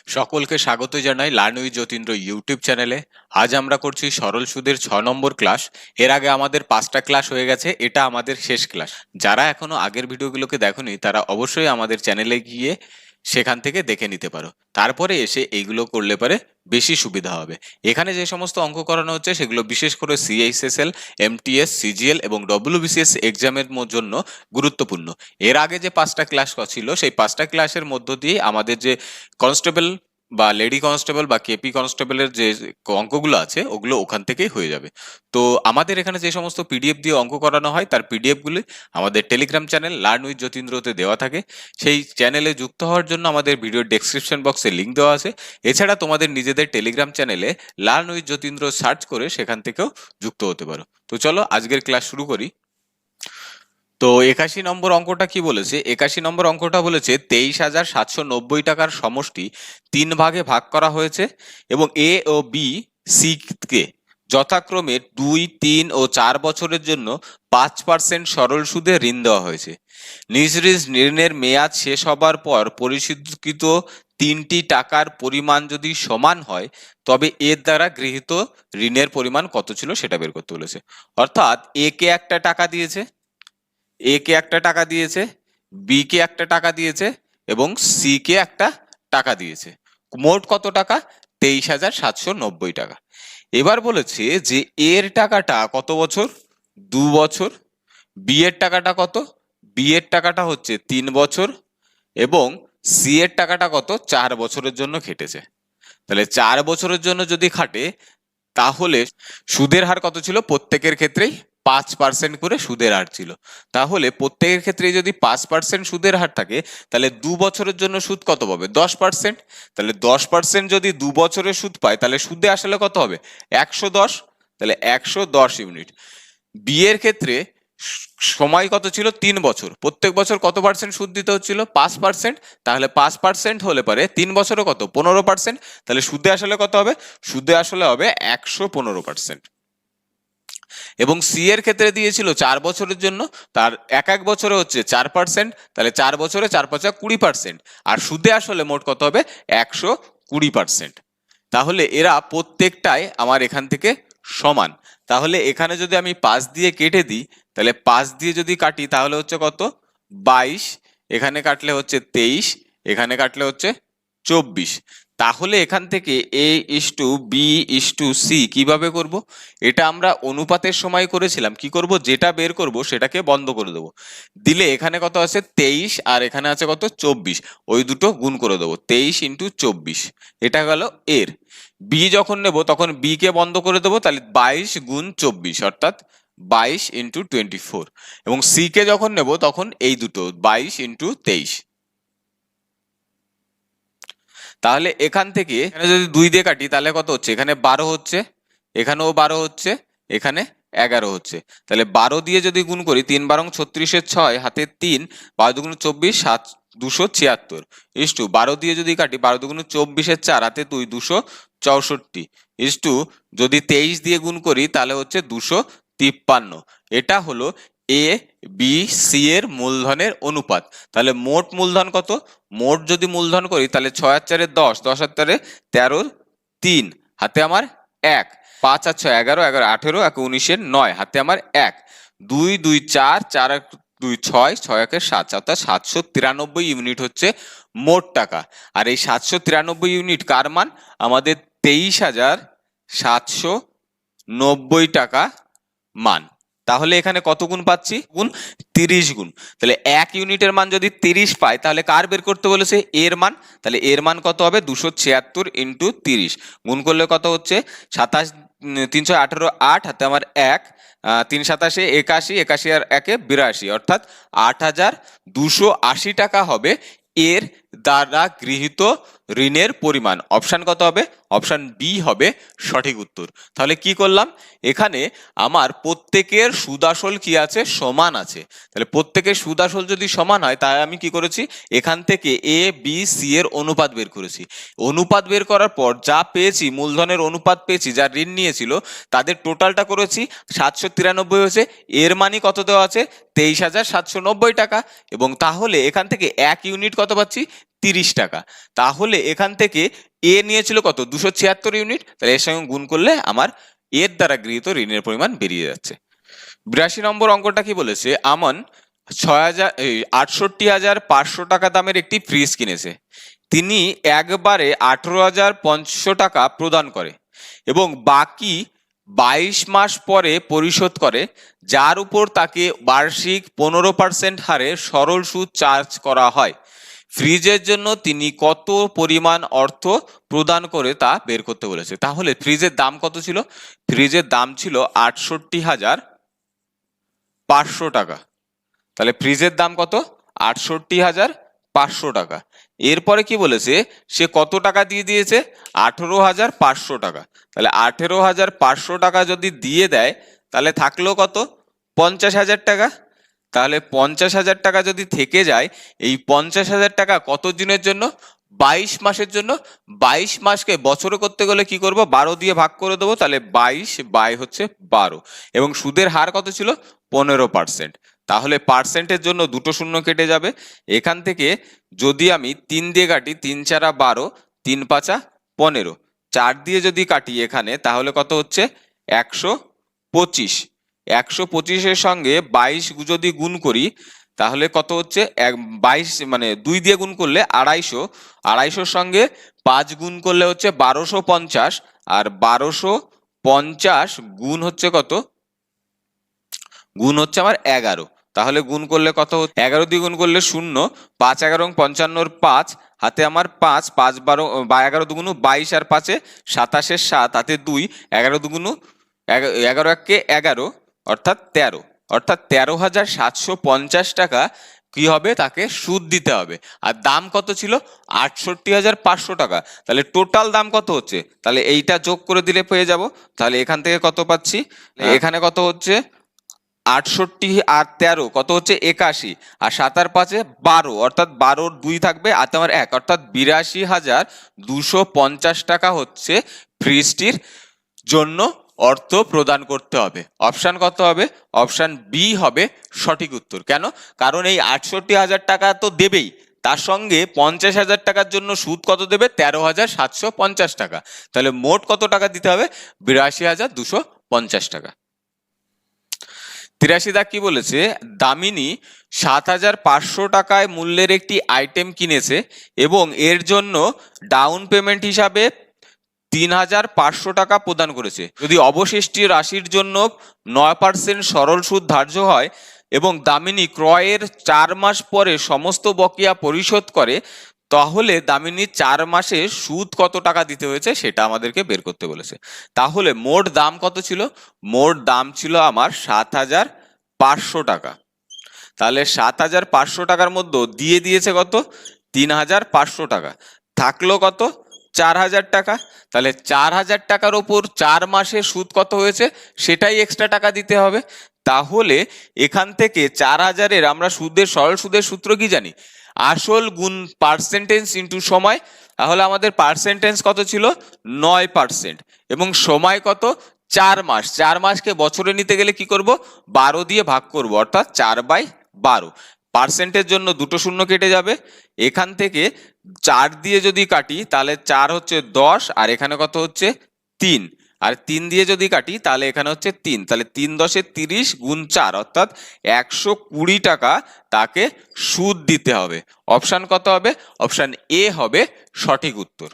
সকলকে স্বাগত জানাই লার্ন উইথ যতীন্দ্র ইউটিউব চ্যানেলে। আজ আমরা করছি সরল সুদের 6 নম্বর ক্লাস। এর আগে আমাদের 5টা ক্লাস হয়ে গেছে, এটা আমাদের শেষ ক্লাস। যারা এখনো আগের ভিডিওগুলোকে দেখোনি তারা অবশ্যই আমাদের চ্যানেলে গিয়ে সেখান থেকে দেখে নিতে পারো, তারপরে এসে এইগুলো করলে পারে বেশি সুবিধা হবে। এখানে যে সমস্ত অঙ্ক করানো হচ্ছে সেগুলো বিশেষ করে সিএইচএসএল, এমটিএস, সিজিএল এবং ডব্লিউবিসিএস এক্সামের জন্য গুরুত্বপূর্ণ। এর আগে যে 5টা ক্লাস ছিল সেই 5টা ক্লাসের মধ্য দিয়ে আমাদের যে কনস্টেবল বা লেডি কনস্টেবল বা কেপি কনস্টেবলের যে অঙ্কগুলো আছে ওগুলো ওখান থেকেই হয়ে যাবে। তো আমাদের এখানে যে সমস্ত পিডিএফ দিয়ে অঙ্ক করানো হয় তার পিডিএফগুলি আমাদের টেলিগ্রাম চ্যানেল লার্ন উইথ যতীন্দ্রতে দেওয়া থাকে। সেই চ্যানেলে যুক্ত হওয়ার জন্য আমাদের ভিডিওর ডেসক্রিপশন বক্সে লিঙ্ক দেওয়া আছে। এছাড়া তোমাদের নিজেদের টেলিগ্রাম চ্যানেলে লার্ন উইথ যতীন্দ্র সার্চ করে সেখান থেকেও যুক্ত হতে পারো। তো চলো আজকের ক্লাস শুরু করি। তো 81 নম্বর অঙ্কটা কি বলেছে? 81 নম্বর অঙ্কটা বলেছে 23,790 টাকার সমষ্টি 3 ভাগে ভাগ করা হয়েছে এবং এ ও বি সি কে যথাক্রমে 2, 3 ও 4 বছরের জন্য 5% সরল সুদে ঋণ দেওয়া হয়েছে। নিজ ঋণের মেয়াদ শেষ হবার পর পরিশোধিত 3টি টাকার পরিমাণ যদি সমান হয় তবে এর দ্বারা গৃহীত ঋণের পরিমাণ কত ছিল সেটা বের করতে বলেছে। অর্থাৎ এ কে একটা টাকা দিয়েছে, এ কে একটা টাকা দিয়েছে, বি কে একটা টাকা দিয়েছে এবং সি কে একটা টাকা দিয়েছে। মোট কত টাকা? 23,790 টাকা। এবার বলেছে যে এর টাকাটা কত বছর? 2 বছর। বি এর টাকাটা কত? বি এর টাকাটা হচ্ছে 3 বছর এবং সি এর টাকাটা কত? 4 বছরের জন্য খেটেছে। তাহলে 4 বছরের জন্য যদি খাটে তাহলে সুদের হার কত ছিল? প্রত্যেকের ক্ষেত্রেই 5% করে সুদের হার ছিল। তাহলে প্রত্যেকের ক্ষেত্রে যদি 5% সুদের হার থাকে তাহলে 2 বছরের জন্য সুদ কত পাবে? 10%। তাহলে 10% যদি 2 বছরের সুদ পায় তাহলে সুদে আসলে কত হবে? 110। তাহলে 110 ইউনিট। বি এর ক্ষেত্রে সময় কত ছিল? 3 বছর। প্রত্যেক বছর কত পার্সেন্ট সুদ দিতে হচ্ছিল? 5%। তাহলে 5% হলে পারে 3 বছরে কত? 15%। তাহলে সুদে আসলে কত হবে? সুদে আসলে হবে 115%। এবং সি এর ক্ষেত্রে দিয়েছিল 4 বছরের জন্য, তার এক বছরে হচ্ছে 4%। তাহলে 4 বছরে 4 5 20%। আর সুদে আসলে মোট কত হবে? 120%। তাহলে এরা প্রত্যেকটাই আমার এখান থেকে সমান। তাহলে এখানে যদি আমি 5 দিয়ে কেটে দিই তাহলে 5 দিয়ে যদি কাটি তাহলে হচ্ছে কত? 22। এখানে কাটলে হচ্ছে 23, এখানে কাটলে হচ্ছে 24। তাহলে এখান থেকে a is to b is to c কিভাবে করব? এটা আমরা অনুপাতের সময় করেছিলাম। কি করব? যেটা বের করব সেটাকে বন্ধ করে দেবো। দিলে এখানে কত আছে? 23 আর এখানে আছে কত? 24। ওই দুটো গুণ করে দেবো। 23 × 24। এটা গেল এর। বি যখন নেব তখন বি কে বন্ধ করে দেবো। তাহলে 22 × 24 অর্থাৎ 22 × 24। এবং সি কে যখন নেব তখন এই দুটো 22 × 23। তাহলে এখান থেকে এখানে যদি 2 দিয়ে কাটি তাহলে কত হচ্ছে? এখানে 12 হচ্ছে, এখানেও 12 হচ্ছে, এখানে 11 হচ্ছে। তাহলে 12 দিয়ে যদি গুণ করি 3 12 36 6 হাতে 3 12 2 24 7 276 ইস টু 12 দিয়ে যদি কাটি 12 2 24 4 হাতে 2 264 ইস টু যদি 23 দিয়ে গুণ করি তাহলে হচ্ছে 253। এটা হলো এ বি সি এর মূলধনের অনুপাত। তাহলে মোট মূলধন কত? মোট যদি মূলধন করি তাহলে 6 আর 4 10, 10 আর 4 13, 3 হাতে আমার 1, 5 আর 6 11, 11 18, 1 19 9 হাতে আমার 1, 2 2 4, 4 আর 2 6, 6 1 7 অর্থাৎ 793 ইউনিট হচ্ছে মোট টাকা। আর এই 793 ইউনিট কার মান? আমাদের 23,790 টাকা মান। তাহলে এখানে কত গুণ পাচ্ছি? গুণ 30 গুণ। তাহলে 1 ইউনিটের মান যদি 30 পাই তাহলে কার বের করতে বলেছে? এর মান। তাহলে এর মান কত হবে? 276 × 30। গুণ করলে কত হচ্ছে? 27 318 8 হাতে আমার 1, 3 27 81, 81 আর 1 82 অর্থাৎ 8,280 টাকা হবে এর দ্বারা গৃহীত ঋণের পরিমাণ। অপশন কত হবে? অপশন বি হবে সঠিক উত্তর। তাহলে কি করলাম? এখানে আমার প্রত্যেকের সুদ আসল কি আছে? সমান আছে। তাহলে প্রত্যেকের সুদ আসল যদি সমান হয় তাহলে আমি কি করেছি? এখান থেকে এ বি সি এর অনুপাত বের করেছি। অনুপাত বের করার পর যা পেয়েছি, মূলধনের অনুপাত পেয়েছি, যা ঋণ নিয়েছিল তাদের টোটালটা করেছি, 793 হয়েছে। এর মানই কত দেওয়া আছে? 23,790 টাকা। এবং তাহলে এখান থেকে 1 ইউনিট কত পাচ্ছি? 30 টাকা। তাহলে এখান থেকে এ নিয়েছিল কত 276 ইউনিট, তাহলে এর সঙ্গে গুণ করলে আমার এর দ্বারা গৃহীত ঋণের পরিমাণ বেরিয়ে যাচ্ছে। 82 নম্বর অঙ্কটা কি বলেছে, আমন 68,500 টাকা দামের একটি ফ্রিজ কিনেছে। তিনি একবারে 18,500 টাকা প্রদান করে এবং বাকি 22 মাস পরে পরিশোধ করে, যার উপর তাকে বার্ষিক 15% হারে সরল সুদ চার্জ করা হয়। ফ্রিজের জন্য তিনি কত পরিমাণ অর্থ প্রদান করে তা বের করতে বলেছে। তাহলে ফ্রিজের দাম কত ছিল? ফ্রিজের দাম ছিল 68,500 টাকা। তাহলে ফ্রিজের দাম কত? 68,500 টাকা। এরপরে কি বলেছে, সে কত টাকা দিয়ে দিয়েছে? 18,500 টাকা। তাহলে 18,500 টাকা যদি দিয়ে দেয় তাহলে থাকলো কত? 50,000 টাকা। তাহলে 50,000 টাকা যদি থেকে যায়, এই 50,000 টাকা কত দিনের জন্য? 22 মাসের জন্য। 22 মাসকে বছরে করতে গেলে কি করব? 12 দিয়ে ভাগ করে দেবো, তাহলে 22 বাই হচ্ছে 12, এবং সুদের হার কত ছিল? 15%। তাহলে পার্সেন্টের জন্য দুটো শূন্য কেটে যাবে। এখান থেকে যদি আমি 3 দিয়ে কাটি, 3 4 12, 3 5 15, 4 দিয়ে যদি কাটি এখানে, তাহলে কত হচ্ছে? 125। 125-এর সঙ্গে 22 যদি গুণ করি তাহলে কত হচ্ছে? 22 মানে 2 দিয়ে গুণ করলে 250, 250-র সঙ্গে 5 গুণ করলে হচ্ছে 1250, আর 1250 গুণ হচ্ছে কত? গুণ হচ্ছে আমার 11। তাহলে গুণ করলে কত? 11 দিয়ে গুণ করলে 0, 5 11 55, 5 হাতে আমার 5, 5 12 11 দুগুণ 22, আর 5 27, 7 হাতে 2, 11 দুগুণ 11 1 11, অর্থাৎ 13, অর্থাৎ 13,750 টাকা কি হবে? তাকে সুদ দিতে হবে। আর দাম কত ছিল? 68,500 টাকা। তাহলে টোটাল দাম কত হচ্ছে? তাহলে এইটা যোগ করে দিলে পেয়ে যাব। তাহলে এখান থেকে কত পাচ্ছি? এখানে কত হচ্ছে? 68 আর 13 কত হচ্ছে? 81, আর 7 আর 5 12, অর্থাৎ 12 2 থাকবে, আর তোমার 1, অর্থাৎ 82,250 টাকা হচ্ছে ফ্রিজটির জন্য অর্থ প্রদান করতে হবে। অপশন কত হবে? অপশন বি হবে সঠিক উত্তর। কেন? কারণ এই 68,000 টাকা তো দেবেই, তার সঙ্গে 50,000 টাকার জন্য সুদ কত দেবে? 13,750 টাকা। তাহলে মোট কত টাকা দিতে হবে? 82,250 টাকা। 83 দাগ কি বলেছে, দামিনী 7,500 টাকায় মূল্যের একটি আইটেম কিনেছে এবং এর জন্য ডাউন পেমেন্ট হিসাবে 3,500 টাকা প্রদান করেছে। যদি অবশিষ্ট রাশির জন্য 9% সরল সুদ ধার্য হয় এবং দামিনী ক্রয়ের 4 মাস পরে সমস্ত বকেয়া পরিশোধ করে, তাহলে দামিনী 4 মাসে সুদ কত টাকা দিতে হয়েছে সেটা আমাদেরকে বের করতে বলেছে। তাহলে মোট দাম কত ছিল? মোট দাম ছিল আমার 7,500 টাকা। তাহলে 7,500 টাকার মধ্যে দিয়ে দিয়েছে কত? 3,500 টাকা। থাকলো কত? 4,000 টাকা। তাহলে 4,000 টাকার ওপর 4 মাসের সুদ কত হয়েছে সেটাই এক্সট্রা টাকা দিতে হবে। তাহলে এখান থেকে 4,000-এর আমরা সরল সুদের সূত্র কি জানি? আসল গুণ পার্সেন্টেজ ইন্টু সময়। তাহলে আমাদের পার্সেন্টেজ কত ছিল? 9%, এবং সময় কত? 4 মাস। 4 মাসকে বছরে নিতে গেলে কি করব? 12 দিয়ে ভাগ করব, অর্থাৎ 4/12। পার্সেন্টের জন্য দুটো শূন্য কেটে যাবে। এখান থেকে 4 দিয়ে যদি কাটি তাহলে 4 হচ্ছে 10, আর এখানে কত হচ্ছে? 3, আর 3 দিয়ে যদি কাটি তাহলে এখানে হচ্ছে 3। তাহলে 3 10 30 গুণ 4, অর্থাৎ 120 টাকা তাকে সুদ দিতে হবে। অপশন কত হবে? অপশন এ হবে সঠিক উত্তর।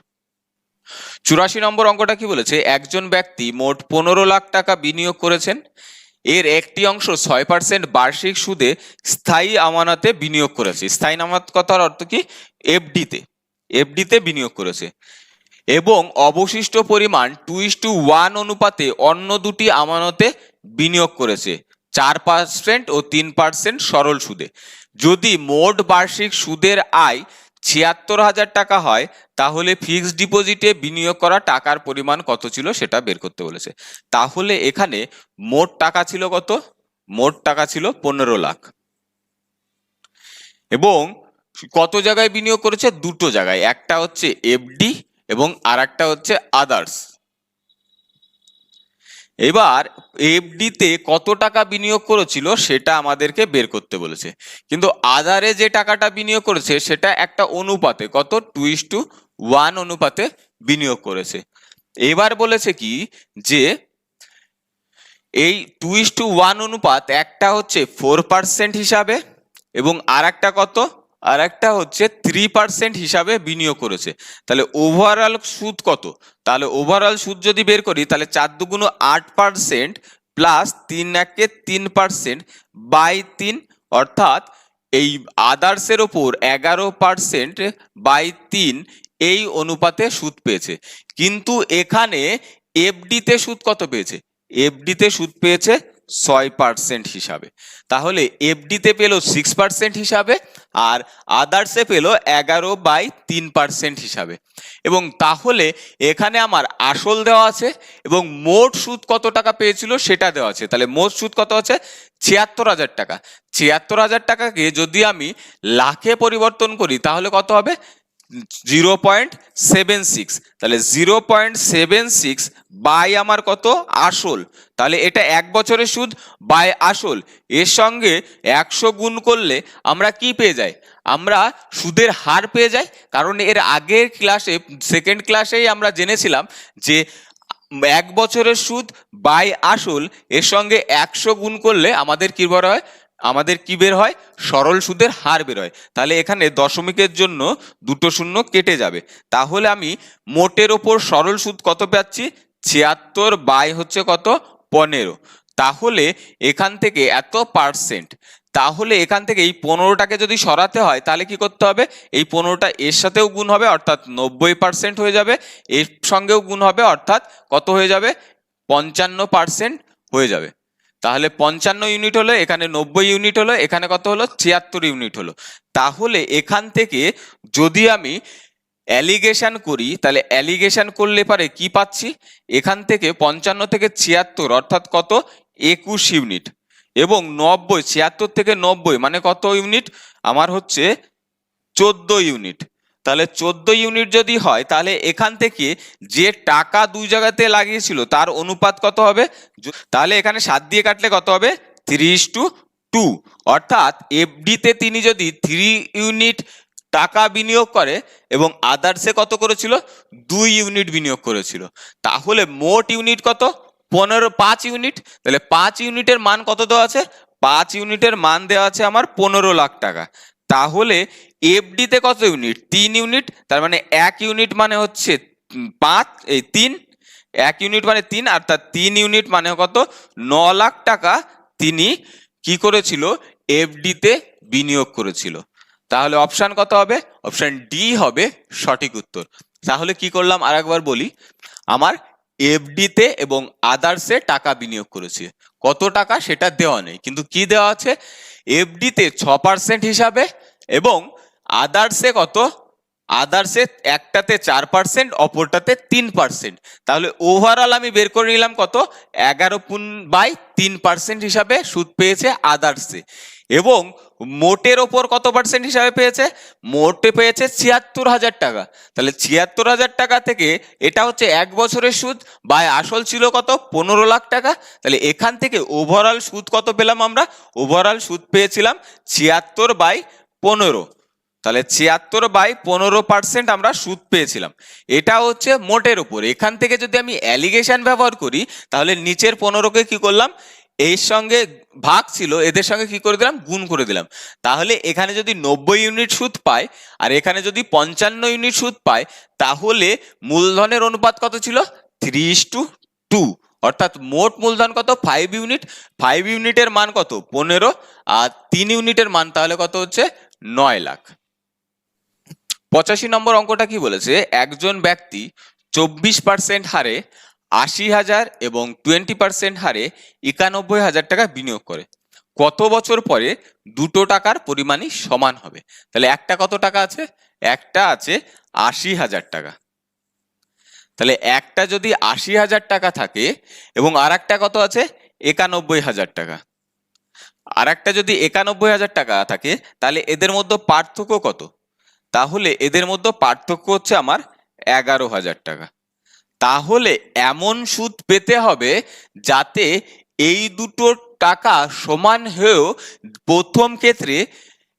84 নম্বর অঙ্কটা কি বলেছে, একজন ব্যক্তি মোট 15 লাখ টাকা বিনিয়োগ করেছেন। এর একটি অংশ 6% বার্ষিক সুদে স্থায়ী আমানতে বিনিয়োগ করেছে। স্থায়ী আমানত কথার অর্থ কি? এফডিতে বিনিয়োগ করেছে, এবং অবশিষ্ট পরিমাণ 2:1 অনুপাতে অন্য দুটি আমানতে বিনিয়োগ করেছে 4% ও 3% সরল সুদে। যদি মোট বার্ষিক সুদের আয় 76,000 টাকা হয়, তাহলে ফিক্সড ডিপোজিটে বিনিয়োগ করা টাকার পরিমাণ কত ছিল সেটা বের করতে বলেছে। তাহলে এখানে মোট টাকা ছিল কত? মোট টাকা ছিল 15 লাখ, এবং কত জায়গায় বিনিয়োগ করেছে? দুটো জায়গায়, একটা হচ্ছে এফডি এবং আর একটা হচ্ছে আদার্স। এবার এফডিতে কত টাকা বিনিয়োগ করেছিল সেটা আমাদেরকে বের করতে বলেছে, কিন্তু আদারে যে টাকাটা বিনিয়োগ করেছে সেটা একটা অনুপাতে কত 2:1 অনুপাতে বিনিয়োগ করেছে। এবার বলেছে কি যে এই 2:1 অনুপাত একটা হচ্ছে 4% হিসাবে এবং আর একটা কত, আর একটা হচ্ছে 3% হিসাবে বিনিয়োগ করেছে। তাহলে ওভারঅল সুদ কত? তাহলে ওভারঅল সুদ যদি বের করি তাহলে 4×2 8% প্লাস 3×1 3% / 3, অর্থাৎ এই আদার্সের ওপর 11%/3 এই অনুপাতে সুদ পেয়েছে। কিন্তু এখানে এফডিতে সুদ কত পেয়েছে? এফডিতে সুদ পেয়েছে 6% হিসাবে। তাহলে এফডিতে পেল 6% হিসাবে আর আদার্সে পেল 11/3% হিসাবে। এবং তাহলে এখানে আমার আসল দেওয়া আছে এবং মোট সুদ কত টাকা পেয়েছিল সেটা দেওয়া আছে। তাহলে মোট সুদ কত আছে? ৭৬,০০০ টাকা। ৭৬,০০০ টাকাকে যদি আমি লাখে পরিবর্তন করি তাহলে কত হবে? 0.76। তাহলে 0.76 বাই আমার কত? আসল। তাহলে এটা 1 বছরের সুদ বাই আসল, এর সঙ্গে 100 গুণ করলে আমরা কি পেয়ে যাই? আমরা সুদের হার পেয়ে যাই। কারণ এর আগের ক্লাসে, সেকেন্ড ক্লাসেই আমরা জেনেছিলাম যে 1 বছরের সুদ বাই আসল এর সঙ্গে 100 গুণ করলে আমাদের কি বের হয়? আমাদের কি বের হয়? সরল সুদের হার বের হয়। তাহলে এখানে দশমিকের জন্য দুটো শূন্য কেটে যাবে। তাহলে আমি মোটের ওপর সরল সুদ কত পাচ্ছি? 76 বাই হচ্ছে কত? 15। তাহলে এখান থেকে এত পার্সেন্ট, তাহলে এখান থেকে এই 15টাকে যদি সরাতে হয় তাহলে কি করতে হবে? এই 15টা এর সাথেও গুণ হবে অর্থাৎ 90% হয়ে যাবে, এর সঙ্গেও গুণ হবে অর্থাৎ কত হয়ে যাবে? 55% হয়ে যাবে। তাহলে 55 ইউনিট হলো, এখানে 90 ইউনিট হলো, এখানে কত হলো? 76 ইউনিট হলো। তাহলে এখান থেকে যদি আমি অ্যালিগেশন করি তাহলে অ্যালিগেশন করলে পারে কি পাচ্ছি? এখান থেকে 55 থেকে 76 অর্থাৎ কত? 21 ইউনিট। এবং 90, 76 থেকে 90 মানে কত ইউনিট? আমার হচ্ছে 14 ইউনিট। তাহলে 14 ইউনিট যদি হয় তাহলে এখান থেকে যে টাকা দুই জায়গাতে লাগিয়েছিল তার অনুপাত কত হবে? তাহলে এখানে 7 দিয়ে কাটলে কত হবে? 3:2। অর্থাৎ এফডিতে তিনি যদি 3 ইউনিট টাকা বিনিয়োগ করে এবং আদার্সে কত করেছিল? 2 ইউনিট বিনিয়োগ করেছিল। তাহলে মোট ইউনিট কত? 5 ইউনিট। তাহলে 5 ইউনিটের মান কত দেওয়া আছে? 5 ইউনিটের মান দেওয়া আছে আমার 15 লাখ টাকা। তাহলে এফডিতে কত ইউনিট? 3 ইউনিট। তার মানে 1 ইউনিট মানে হচ্ছে 5, এই 3, 1 ইউনিট মানে 3, অর্থাৎ 3 ইউনিট মানে কত? 9 লাখ টাকা তিনি কি করেছিল? এফডিতে বিনিয়োগ করেছিল। তাহলে অপশন কত হবে? অপশন ডি হবে সঠিক উত্তর। তাহলে কি করলাম আরেকবার বলি, আমার এফডিতে এবং আদার্সে টাকা বিনিয়োগ করেছে, কত টাকা সেটা দেওয়া নেই, কিন্তু কি দেওয়া আছে? এফডিতে 6% হিসাবে এবং আদার্সে কত? আদার্সে একটাতে 4% অপরটাতে 3%। তাহলে ওভারঅল আমি বের করে নিলাম কত? 11/3% হিসাবে সুদ পেয়েছে আদার্সে। এবং মোটের ওপর কত পার্সেন্ট হিসাবে পেয়েছে? মোটে পেয়েছে ৭৬,০০০ টাকা। তাহলে ৭৬,০০০ টাকা থেকে এটা হচ্ছে 1 বছরের সুদ বাই আসল ছিল কত? 15 লাখ টাকা। তাহলে এখান থেকে ওভারঅল সুদ কত পেলাম আমরা? ওভারঅল সুদ পেয়েছিলাম ৭৬/15। তাহলে ৭৬/15% আমরা সুদ পেয়েছিলাম। এটা হচ্ছে মোটের উপর। এখান থেকে যদি আমি অ্যালিগেশন ব্যবহার করি তাহলে নিচের 15কে কি করলাম? এর সঙ্গে ভাগ ছিল, এদের সঙ্গে কি করে দিলাম? গুণ করে দিলাম। তাহলে এখানে যদি 90 ইউনিট সুদ পায় আর এখানে যদি 55 ইউনিট সুদ পায় তাহলে মূলধনের অনুপাত কত ছিল? 3:2। অর্থাৎ মোট মূলধন কত? 5 ইউনিট। 5 ইউনিটের মান কত? 15। আর 3 ইউনিটের মান তাহলে কত হচ্ছে? 9 লাখ। 85 নম্বর অঙ্কটা কি বলেছে? একজন ব্যক্তি 24% হারে 80,000 এবং 20% হারে 91,000 টাকা বিনিয়োগ করে। কত বছর পরে দুটো টাকার পরিমাণই সমান হবে? তাহলে একটা কত টাকা আছে? একটা আছে 80,000 টাকা। তাহলে একটা যদি 80,000 টাকা থাকে এবং আর একটা কত আছে? 91,000 টাকা। আর একটা যদি 91,000 টাকা থাকে তাহলে এদের মধ্যে পার্থক্য কত? তাহলে এদের মধ্যে পার্থক্য হচ্ছে আমার 11,000 টাকা। তাহলে এমন সুদ পেতে হবে যাতে এই দুটো টাকা সমান হয়েও প্রথম ক্ষেত্রে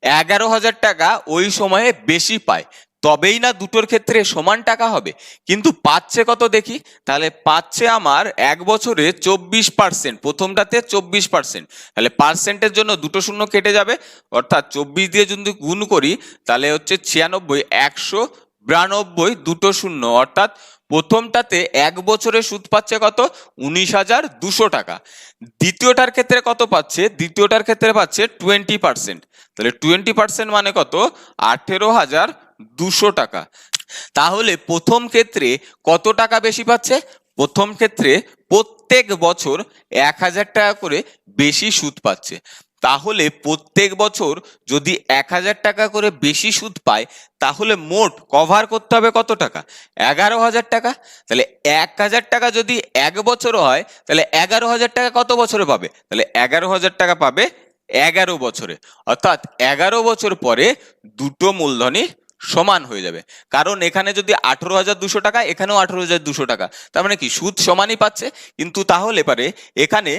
11,000 টাকা ওই সময়ে বেশি পায়, তবেই না দুটোর ক্ষেত্রে সমান টাকা হবে। কিন্তু পাচ্ছে কত দেখি, তাহলে পাচ্ছে আমার এক বছরে 24%, প্রথমটাতে 24%। তাহলে পার্সেন্টের জন্য দুটো শূন্য কেটে যাবে, অর্থাৎ 24 দিয়ে যদি গুণ করি তাহলে হচ্ছে 96, 192 দুটো শূন্য, অর্থাৎ প্রথমটাতে এক বছরে সুদ পাচ্ছে কত, 19,200 টাকা। দ্বিতীয়টার ক্ষেত্রে কত পাচ্ছে, দ্বিতীয়টার ক্ষেত্রে পাচ্ছে 20%। তাহলে 20% মানে কত, 18,200 টাকা। তাহলে প্রথম ক্ষেত্রে কত টাকা বেশি পাচ্ছে, প্রথম ক্ষেত্রে প্রত্যেক বছর 1,000 টাকা করে বেশি সুদ পাচ্ছে। তাহলে প্রত্যেক বছর যদি 1,000 টাকা করে বেশি সুদ পায়, তাহলে মোট কভার করতে হবে কত টাকা, 11,000 টাকা। তাহলে 1,000 টাকা যদি এক বছর হয়, তাহলে 11,000 টাকা কত বছরে পাবে, তাহলে 11,000 টাকা পাবে 11 বছরে। অর্থাৎ 11 বছর পরে দুটো মূলধনই সমান হয়ে যাবে। কারণ এখানে যদি 18,200 টাকা, এখানেও 18,200 টাকা, তার মানে কি সুদ সমানই পাচ্ছে। কিন্তু তাহলে পারে এখানে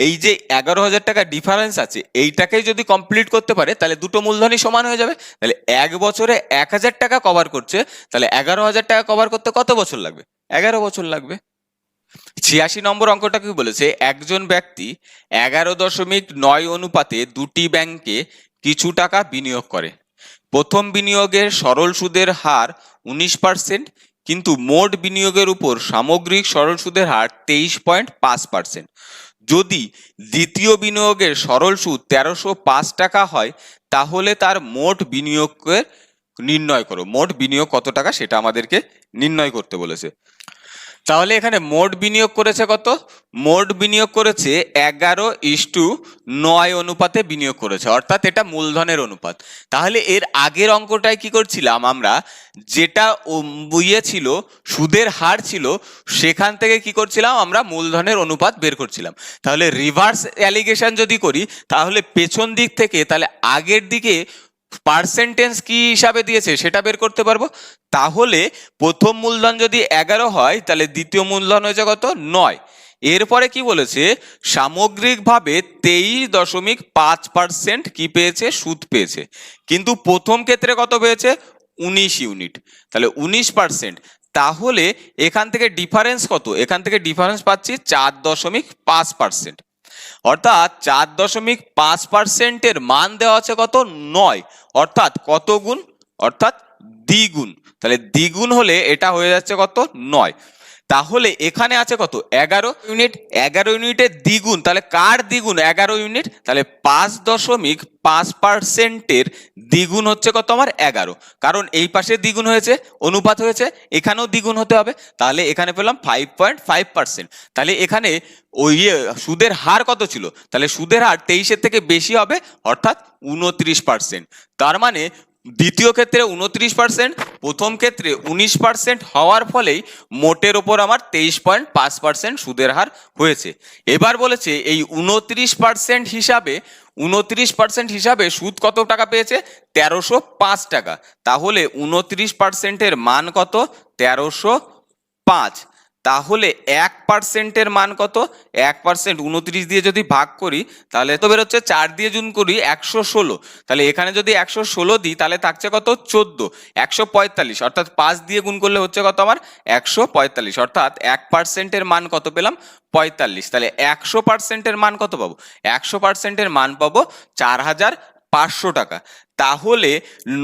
এই যে 11,000 টাকা ডিফারেন্স আছে, এইটাকেই যদি কমপ্লিট করতে পারে তাহলে দুটো মূলধনই সমান হয়ে যাবে। তাহলে এক বছরে 1,000 টাকা কভার করছে, তাহলে 11,000 টাকা কভার করতে কত বছর লাগবে, 11 বছর লাগবে। 86 নম্বর অঙ্কটা কি বলেছে, একজন ব্যক্তি 11.9 অনুপাতে দুটি ব্যাংকে কিছু টাকা বিনিয়োগ করে। প্রথম বিনিয়োগের সরল সুদের হার 19%, কিন্তু মোট বিনিয়োগের উপর সামগ্রিক সরল সুদের হার 23.5%। যদি দ্বিতীয় বিনিয়োগের সরল সুদ 1305 টাকা হয়, তাহলে তার মোট বিনিয়োগের নির্ণয় করো। মোট বিনিয়োগ কত টাকা সেটা আমাদেরকে নির্ণয় করতে বলেছে। তাহলে এখানে মোট বিনিয়োগ করেছে কত, মোট বিনিয়োগ করেছে 11:9 অনুপাতে বিনিয়োগ করেছে, অর্থাৎ এটা মূলধনের অনুপাত। তাহলে এর আগের অঙ্কটায় কি করছিলাম আমরা, যেটা বইয়ে ছিল সুদের হার ছিল, সেখান থেকে কি করছিলাম আমরা মূলধনের অনুপাত বের করছিলাম। তাহলে রিভার্স অ্যালিগেশন যদি করি, তাহলে পেছন দিক থেকে তাহলে আগের দিকে পার্সেন্টেজ কি হিসাবে দিয়েছে সেটা বের করতে পারবো। তাহলে প্রথম মূলধন যদি 11 হয়, তাহলে দ্বিতীয় মূলধন হয়েছে কত, 9। এরপরে কি বলেছে, সামগ্রিকভাবে 23.5% কি পেয়েছে, সুদ পেয়েছে। কিন্তু প্রথম ক্ষেত্রে কত পেয়েছে, 19 ইউনিট, তাহলে 19%। তাহলে এখান থেকে ডিফারেন্স কত, এখান থেকে ডিফারেন্স পাচ্ছি 4.5%। অর্থাৎ 4.5%-এর মান দেওয়া আছে কত, 9। অর্থাৎ কত গুণ, অর্থাৎ দ্বিগুণ। তাহলে দ্বিগুণ হলে এটা হয়ে যাচ্ছে কত, 9। তাহলে এখানে আছে কত, 11 ইউনিট, 11 ইউনিটের দ্বিগুণ, তাহলে কার দ্বিগুণ, 11 ইউনিট, তাহলে 5.5%-এর দ্বিগুণ হচ্ছে কত আমার 11। কারণ এই পাশে দ্বিগুণ হয়েছে, অনুপাত হয়েছে, এখানেও দ্বিগুণ হতে হবে। তাহলে এখানে পেলাম 5.5%। তাহলে এখানে ওই সুদের হার কত ছিল, তাহলে সুদের হার 23-এর থেকে বেশি হবে, অর্থাৎ 29%। তার মানে দ্বিতীয় ক্ষেত্রে 29%, প্রথম ক্ষেত্রে 19% হওয়ার ফলেই মোটের ওপর আমার 23.5% সুদের হার হয়েছে। এবার বলেছে এই 29% হিসাবে সুদ কত টাকা পেয়েছে, 1305 টাকা। তাহলে 29%-এর মান কত, 1305। তাহলে 1%-এর মান কত, 1% 29 দিয়ে যদি ভাগ করি তাহলে তো বেরোচ্ছে, 4 দিয়ে গুণ করি 116। তাহলে এখানে যদি 116 দিই তাহলে থাকছে কত, 14, 145। অর্থাৎ 5 দিয়ে গুণ করলে হচ্ছে কত আমার, 145। অর্থাৎ 1%-এর মান কত পেলাম, 45। তাহলে 100%-এর মান কত পাবো, 100%-এর মান পাবো 4,500 টাকা। তাহলে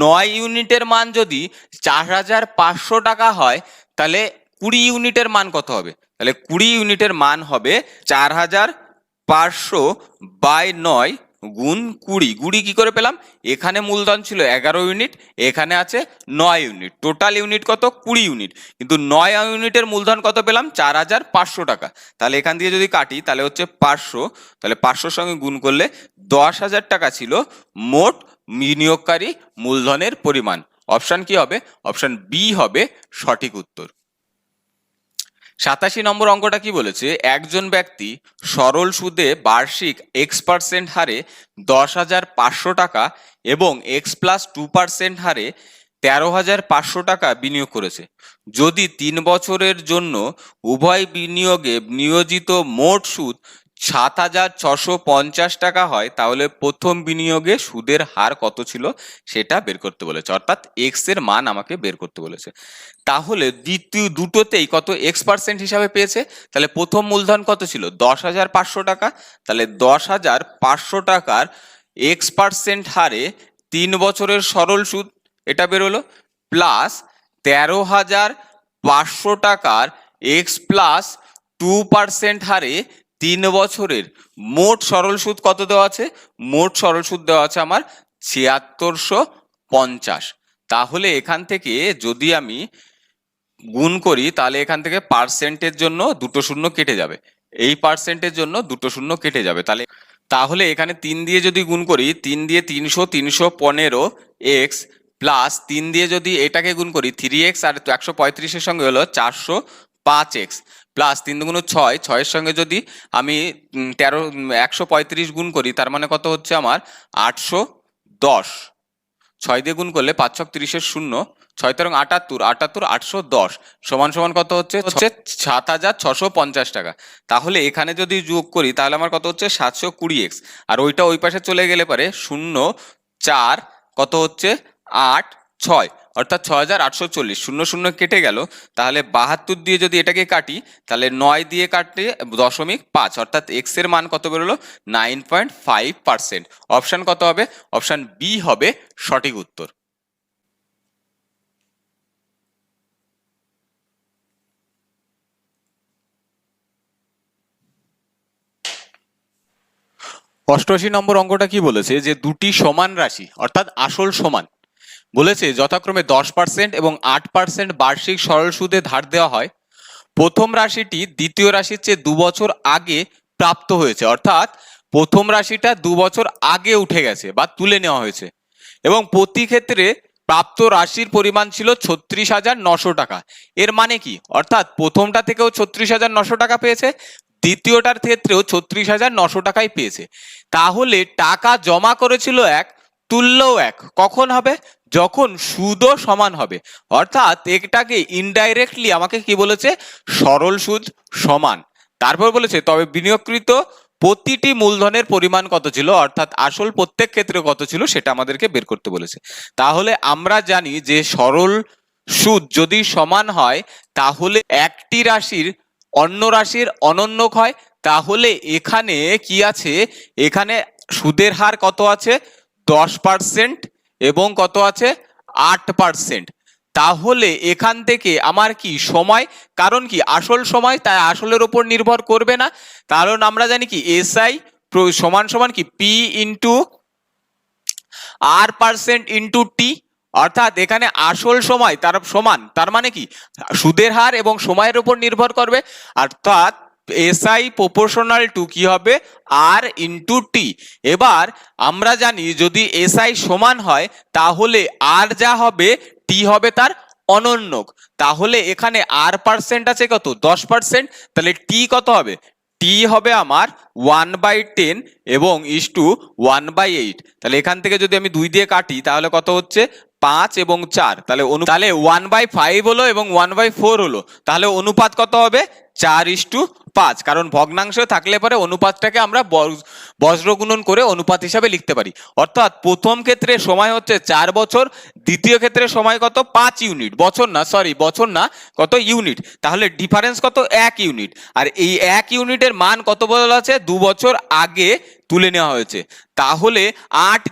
9 ইউনিটের মান যদি 4,500 টাকা হয়, তাহলে 20 ইউনিটের মান কত হবে, তাহলে 20 ইউনিটের মান হবে 4,500/9 গুণ 20। 20 কি করে পেলাম, এখানে মূলধন ছিল 11 ইউনিট, এখানে আছে 9 ইউনিট, টোটাল ইউনিট কত, 20 ইউনিট। কিন্তু 9 ইউনিটের মূলধন কত পেলাম, 4,500 টাকা। তাহলে এখান দিয়ে যদি কাটি তাহলে হচ্ছে 500, তাহলে 500-র সঙ্গে গুণ করলে 10,000 টাকা ছিল মোট বিনিয়োগকারী মূলধনের পরিমাণ। অপশন কি হবে, অপশন বি হবে সঠিক উত্তর। 87 নম্বর অঙ্কটা কি বলেছে, একজন ব্যক্তি সরল সুদে বার্ষিক x% হারে 10,500 টাকা এবং x+2% হারে 13,500 টাকা বিনিয়োগ করেছে। যদি 3 বছরের জন্য উভয় বিনিয়োগে নিয়োজিত মোট সুদ 7,650 টাকা হয়, তাহলে প্রথম বিনিয়োগে সুদের হার কত ছিল সেটা বের করতে বলেছে, অর্থাৎ এক্স এর মান আমাকে বের করতে বলেছে। তাহলে দ্বিতীয় দুটোতেই কত x% হিসাবে পেয়েছে, তাহলে প্রথম মূলধন কত ছিল 10,500 টাকা, তাহলে 10,500 টাকার x% হারে 3 বছরের সরল সুদ এটা বেরোলো, প্লাস 13,500 টাকার x+2% হারে 3 বছরের মোট সরল সুদ কত দেওয়া আছে, মোট সরল সুদ দেওয়া আছে আমার 7,650। তাহলে এখান থেকে যদি আমি গুণ করি তাহলে এখান থেকে পার্সেন্টের জন্য দুটো শূন্য কেটে যাবে, এই পার্সেন্টের জন্য দুটো শূন্য কেটে যাবে। তাহলে এখানে 3 দিয়ে যদি গুণ করি, 3 দিয়ে 300, 315 এক্স, প্লাস 3 দিয়ে যদি এটাকে গুণ করি 3x, আর 135-এর সঙ্গে হলো 405x, প্লাস 3 দুগুণ 6, 6-এর সঙ্গে যদি আমি 135 গুণ করি তার মানে কত হচ্ছে আমার 810। 6 দিয়ে গুণ করলে 5 ছক 30-এর 0, 6 তেরং 78, 810 সমান সমান কত হচ্ছে 7,650 টাকা। তাহলে এখানে যদি যোগ করি তাহলে আমার কত হচ্ছে 720x, আর ওইটা ওই পাশে চলে গেলে পারে 0 4 কত হচ্ছে 8 6, অর্থাৎ 6,840, 0 0 কেটে গেল। তাহলে 72 দিয়ে যদি এটাকে কাটি তাহলে 9 দিয়ে কাটলে 0.5, অর্থাৎ এক্স এর মান কত বেরোলো 9.5%। অপশন কত হবে, অপশন বি হবে সঠিক উত্তর। অষ্টআশি নম্বর অঙ্কটা কি বলেছে, যে দুটি সমান রাশি অর্থাৎ আসল সমান বলেছে যথাক্রমে 10% এবং 8% বার্ষিক সরল সুদে ধার দেওয়া হয়। প্রথম রাশিটি দ্বিতীয় রাশির চেয়ে 2 বছর আগে প্রাপ্ত হয়েছে, অর্থাৎ প্রথম রাশিটা 2 বছর আগে উঠে গেছে বা তুলে নেওয়া হয়েছে, এবং প্রতি ক্ষেত্রে প্রাপ্ত রাশির পরিমাণ ছিল 36,900 টাকা। এর মানে কি, অর্থাৎ প্রথমটা থেকেও 36,900 টাকা পেয়েছে, দ্বিতীয়টার ক্ষেত্রেও 36,900 টাকাই পেয়েছে। তাহলে টাকা জমা করেছিল এক, তুললেও এক, কখন হবে, যখন সুদও সমান হবে। অর্থাৎ এটাকে ইনডাইরেক্টলি আমাকে কি বলেছে, সরল সুদ সমান। তারপর বলেছে তবে বিনিয়োগকৃত প্রতিটি মূলধনের পরিমাণ কত ছিল, অর্থাৎ আসল প্রত্যেক ক্ষেত্রে কত ছিল সেটা আমাদেরকে বের করতে বলেছে। তাহলে আমরা জানি যে সরল সুদ যদি সমান হয় তাহলে একটি রাশির অন্য রাশির অনন্যক হয়। তাহলে এখানে কি আছে, এখানে সুদের হার কত আছে 10% এবং কত আছে 8%। তাহলে এখান থেকে আমার কি সময়, কারণ কি আসল সময়, তাই আসলের উপর নির্ভর করবে না। কারণ আমরা জানি কি এসআই সমান সমান কি P into r% into T, অর্থাৎ এখানে আসল সময় তার সমান, তার মানে কি সুদের হার এবং সময়ের উপর নির্ভর করবে, অর্থাৎ এসআই প্রপোর্শনাল টু কি হবে আর ইন্টু টি। এবার আমরা জানি যদি এসআই সমান হয় তাহলে আর যা হবে টি হবে তার অনন্যক। তাহলে এখানে r% আছে কত 10%, তাহলে টি কত হবে, টি হবে আমার 1/10 এবং ইস টু 1/8। তাহলে এখান থেকে যদি আমি 2 দিয়ে কাটি তাহলে কত হচ্ছে 5 এবং 4, তাহলে 1/5 হলো এবং 1/4 হলো। তাহলে অনুপাত কত হবে 4:5, কারণ ভগ্নাংশ থাকলে পরে অনুপাতটাকে আমরা বজ্র গুণন করে অনুপাত হিসাবে লিখতে পারি। অর্থাৎ প্রথম ক্ষেত্রে সময় হচ্ছে 4 বছর, দ্বিতীয় ক্ষেত্রে সময় কত 5 ইউনিট, বছর না কত ইউনিট, তাহলে ডিফারেন্স কত 1 ইউনিট। আর এই 1 ইউনিটের মান কত বলা আছে 2 বছর আগে তুলে নেওয়া হয়েছে। তাহলে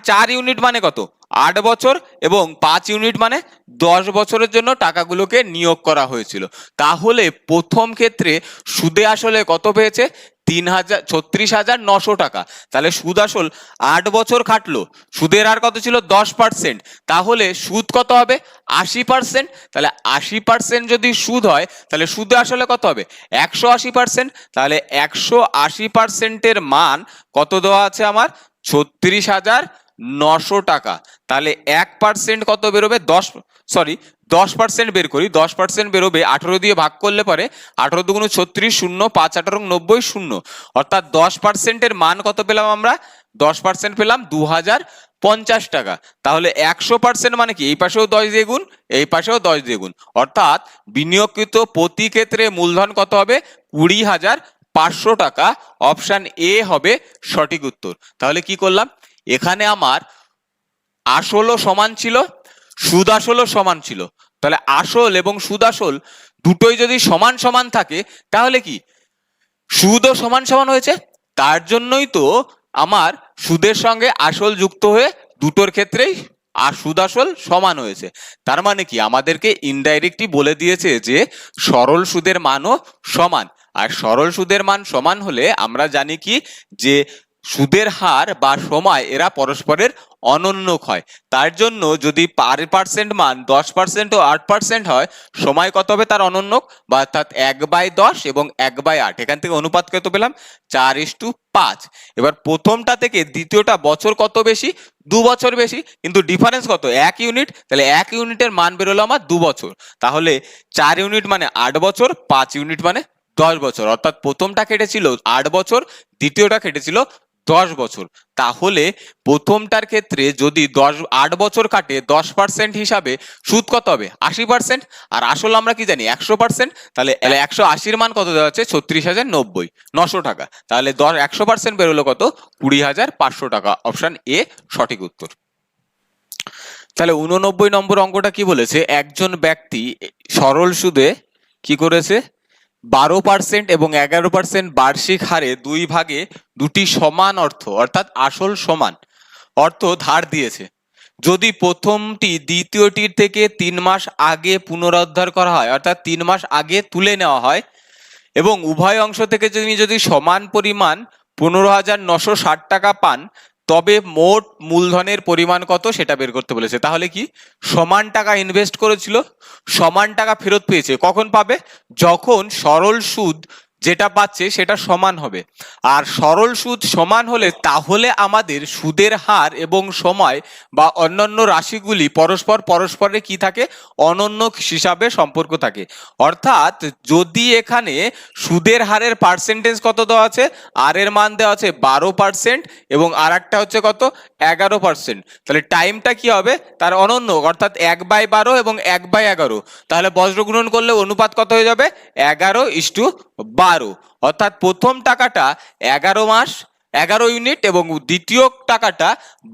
4 ইউনিট মানে কত 8 বছর এবং 5 ইউনিট মানে 10 বছরের জন্য টাকাগুলোকে নিয়োগ করা হয়েছিল। তাহলে প্রথম ক্ষেত্রে সুদে আসলে কত পেয়েছে 36,900 টাকা। তাহলে সুদ আসল 8 বছর খাটলো, সুদের হার কত ছিল 10%, তাহলে সুদ কত হবে 80%। তাহলে 80% যদি সুদ হয় তাহলে সুদে আসলে কত হবে 180%। তাহলে 180%-এর মান কত দেওয়া আছে আমার 36,900 টাকা। তাহলে 1% কত বেরোবে 10% বের করি, 10% বেরোবে 18 দিয়ে ভাগ করলে পরে 18 দুগুণ 36, 0 5 18 90 0, অর্থাৎ 10%-এর মান কত পেলাম আমরা 10% পেলাম 2050 টাকা। তাহলে 100% মানে কি, এই পাশেও 10 দিয়ে গুণ, এই পাশেও 10 দিয়ে গুণ, অর্থাৎ বিনিয়োগকৃত প্রতি ক্ষেত্রে মূলধন কত হবে, 20,500 টাকা। অপশন এ হবে সঠিক উত্তর। তাহলে কি করলাম, এখানে আমার আসলও সমান ছিল, সুদ আসলও সমান ছিল। তাহলে আসল এবং সুদ আসল দুটোই যদি সমান সমান থাকে তাহলে কি সুদও সমান সমান হয়েছে। তার জন্যই তো আমার সুদের সঙ্গে আসল যুক্ত হয়ে দুটোর ক্ষেত্রেই আর সুদ আসল সমান হয়েছে। তার মানে কি আমাদেরকে ইনডাইরেক্টলি বলে দিয়েছে যে সরল সুদের মানও সমান। আর সরল সুদের মান সমান হলে আমরা জানি কি যে সুদের হার বা সময় এরা পরস্পরের অনন্যক হয়। তার জন্য যদি পার পার্সেন্ট মান 10% ও 8% হয়, সময় কত হবে তার অনন্যক, বা অর্থাৎ 1/10 এবং 1/8। এখান থেকে অনুপাত কত পেলাম, 4:5। এবার প্রথমটা থেকে দ্বিতীয়টা বছর কত বেশি, 2 বছর বেশি, কিন্তু ডিফারেন্স কত, 1 ইউনিট। তাহলে 1 ইউনিটের মান বেরোলো আমার 2 বছর। তাহলে 4 ইউনিট মানে 8 বছর, 5 ইউনিট মানে 10 বছর। অর্থাৎ প্রথমটা কেটেছিল 8 বছর, দ্বিতীয়টা কেটেছিল 10 বছর। তাহলে প্রথমটার ক্ষেত্রে যদি 8 বছর কাটে 10% হিসাবে সুদ কত হবে, 80%। আর আসল আমরা কি জানি 100%। তাহলে 180-র মান কত দেওয়া আছে, 36,090 টাকা। তাহলে 100% বেরোলো কত, 20,500 টাকা। অপশন এ সঠিক উত্তর। তাহলে 89 নম্বর অঙ্কটা কি বলেছে, একজন ব্যক্তি সরল সুদে কি করেছে, 12% এবং 11% বার্ষিক হারে 2 ভাগে দুটি সমান অর্থ অর্থাৎ আসল সমান অর্থ ধার দিয়েছে। যদি প্রথমটি দ্বিতীয়টির থেকে 3 মাস আগে পুনরুদ্ধার করা হয়, অর্থাৎ 3 মাস আগে তুলে নেওয়া হয়, এবং উভয় অংশ থেকে যদি সমান পরিমাণ 15,960 টাকা পান, তবে মোট মূলধনের পরিমাণ কত সেটা বের করতে বলেছে। তাহলে কি সমান টাকা ইনভেস্ট করেছিল, সমান টাকা ফেরত পেয়েছে, কখন পাবে, যখন সরল সুদ যেটা পাচ্ছে সেটা সমান হবে। আর সরল সুদ সমান হলে তাহলে আমাদের সুদের হার এবং সময় বা অন্যান্য রাশিগুলি পরস্পরে কি থাকে, অনন্য হিসাবে সম্পর্ক থাকে। অর্থাৎ যদি এখানে সুদের হারের পার্সেন্টেজ কত দেওয়া আছে, আর এর মান দেওয়া আছে 12% এবং আর একটা হচ্ছে কত 11%, তাহলে টাইমটা কি হবে তার অনন্য, অর্থাৎ 1/12 এবং 1/11। তাহলে বজ্র গুণন করলে অনুপাত কত হয়ে যাবে, 11:12। অর্থাৎ প্রথম টাকাটা 11 ইউনিট এবং দ্বিতীয় টাকাটা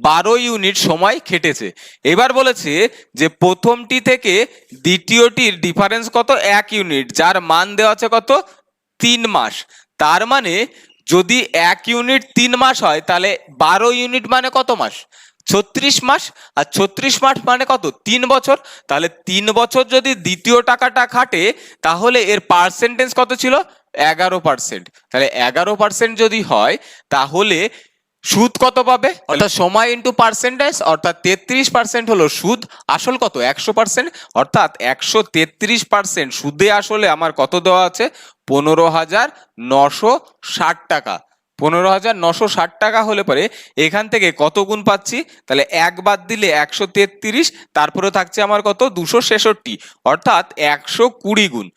12 ইউনিট সময় খেটেছে। এবার বলেছে যে প্রথমটি থেকে দ্বিতীয়টির ডিফারেন্স কত, 1 ইউনিট, যার মান দেওয়া আছে কত 3 মাস। তার মানে যদি 1 ইউনিট 3 মাস হয় তাহলে 12 ইউনিট মানে কত মাস, 36 মাস। আর 36 মাস মানে কত, 3 বছর। তাহলে 3 বছর যদি দ্বিতীয় টাকাটা খাটে তাহলে এর পার্সেন্টেজ কত ছিল, 11%। তাহলে 11% যদি হয় তাহলে সুদ কত পাবে, অর্থাৎ সময় ইন্টু পার্সেন্টেজ, অর্থাৎ 33% হলো সুদ, আসল কত 100%। অর্থাৎ 133% সুদে আসলে আমার কত দেওয়া আছে, 15,960 টাকা। 15,960 টাকা হলে পরে এখান থেকে কত গুণ পাচ্ছি, তাহলে 1 বাদ দিলে 133, তারপরে থাকছে আমার কত 266, অর্থাৎ 120 গুণ।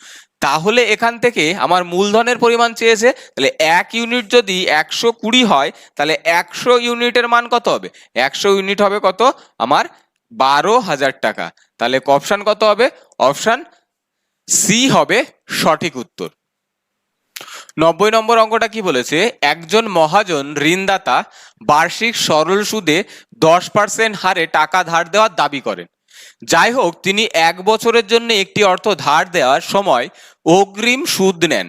তাহলে এখান থেকে আমার মূলধনের পরিমাণ চেয়েছে, তাহলে 1 ইউনিট যদি 120 হয় তাহলে 100 ইউনিটের মান কত হবে, 100 ইউনিট হবে কত আমার 12,000 টাকা। তাহলে অপশন কত হবে, অপশন সি হবে সঠিক উত্তর। 90 নম্বর অঙ্কটা কি বলেছে, একজন মহাজন ঋণদাতা বার্ষিক সরল সুদে 10% হারে টাকা ধার দেওয়ার দাবি করেন। যাই হোক, তিনি 1 বছরের জন্য একটি অর্থ ধার দেওয়ার সময় অগ্রিম সুদ নেন।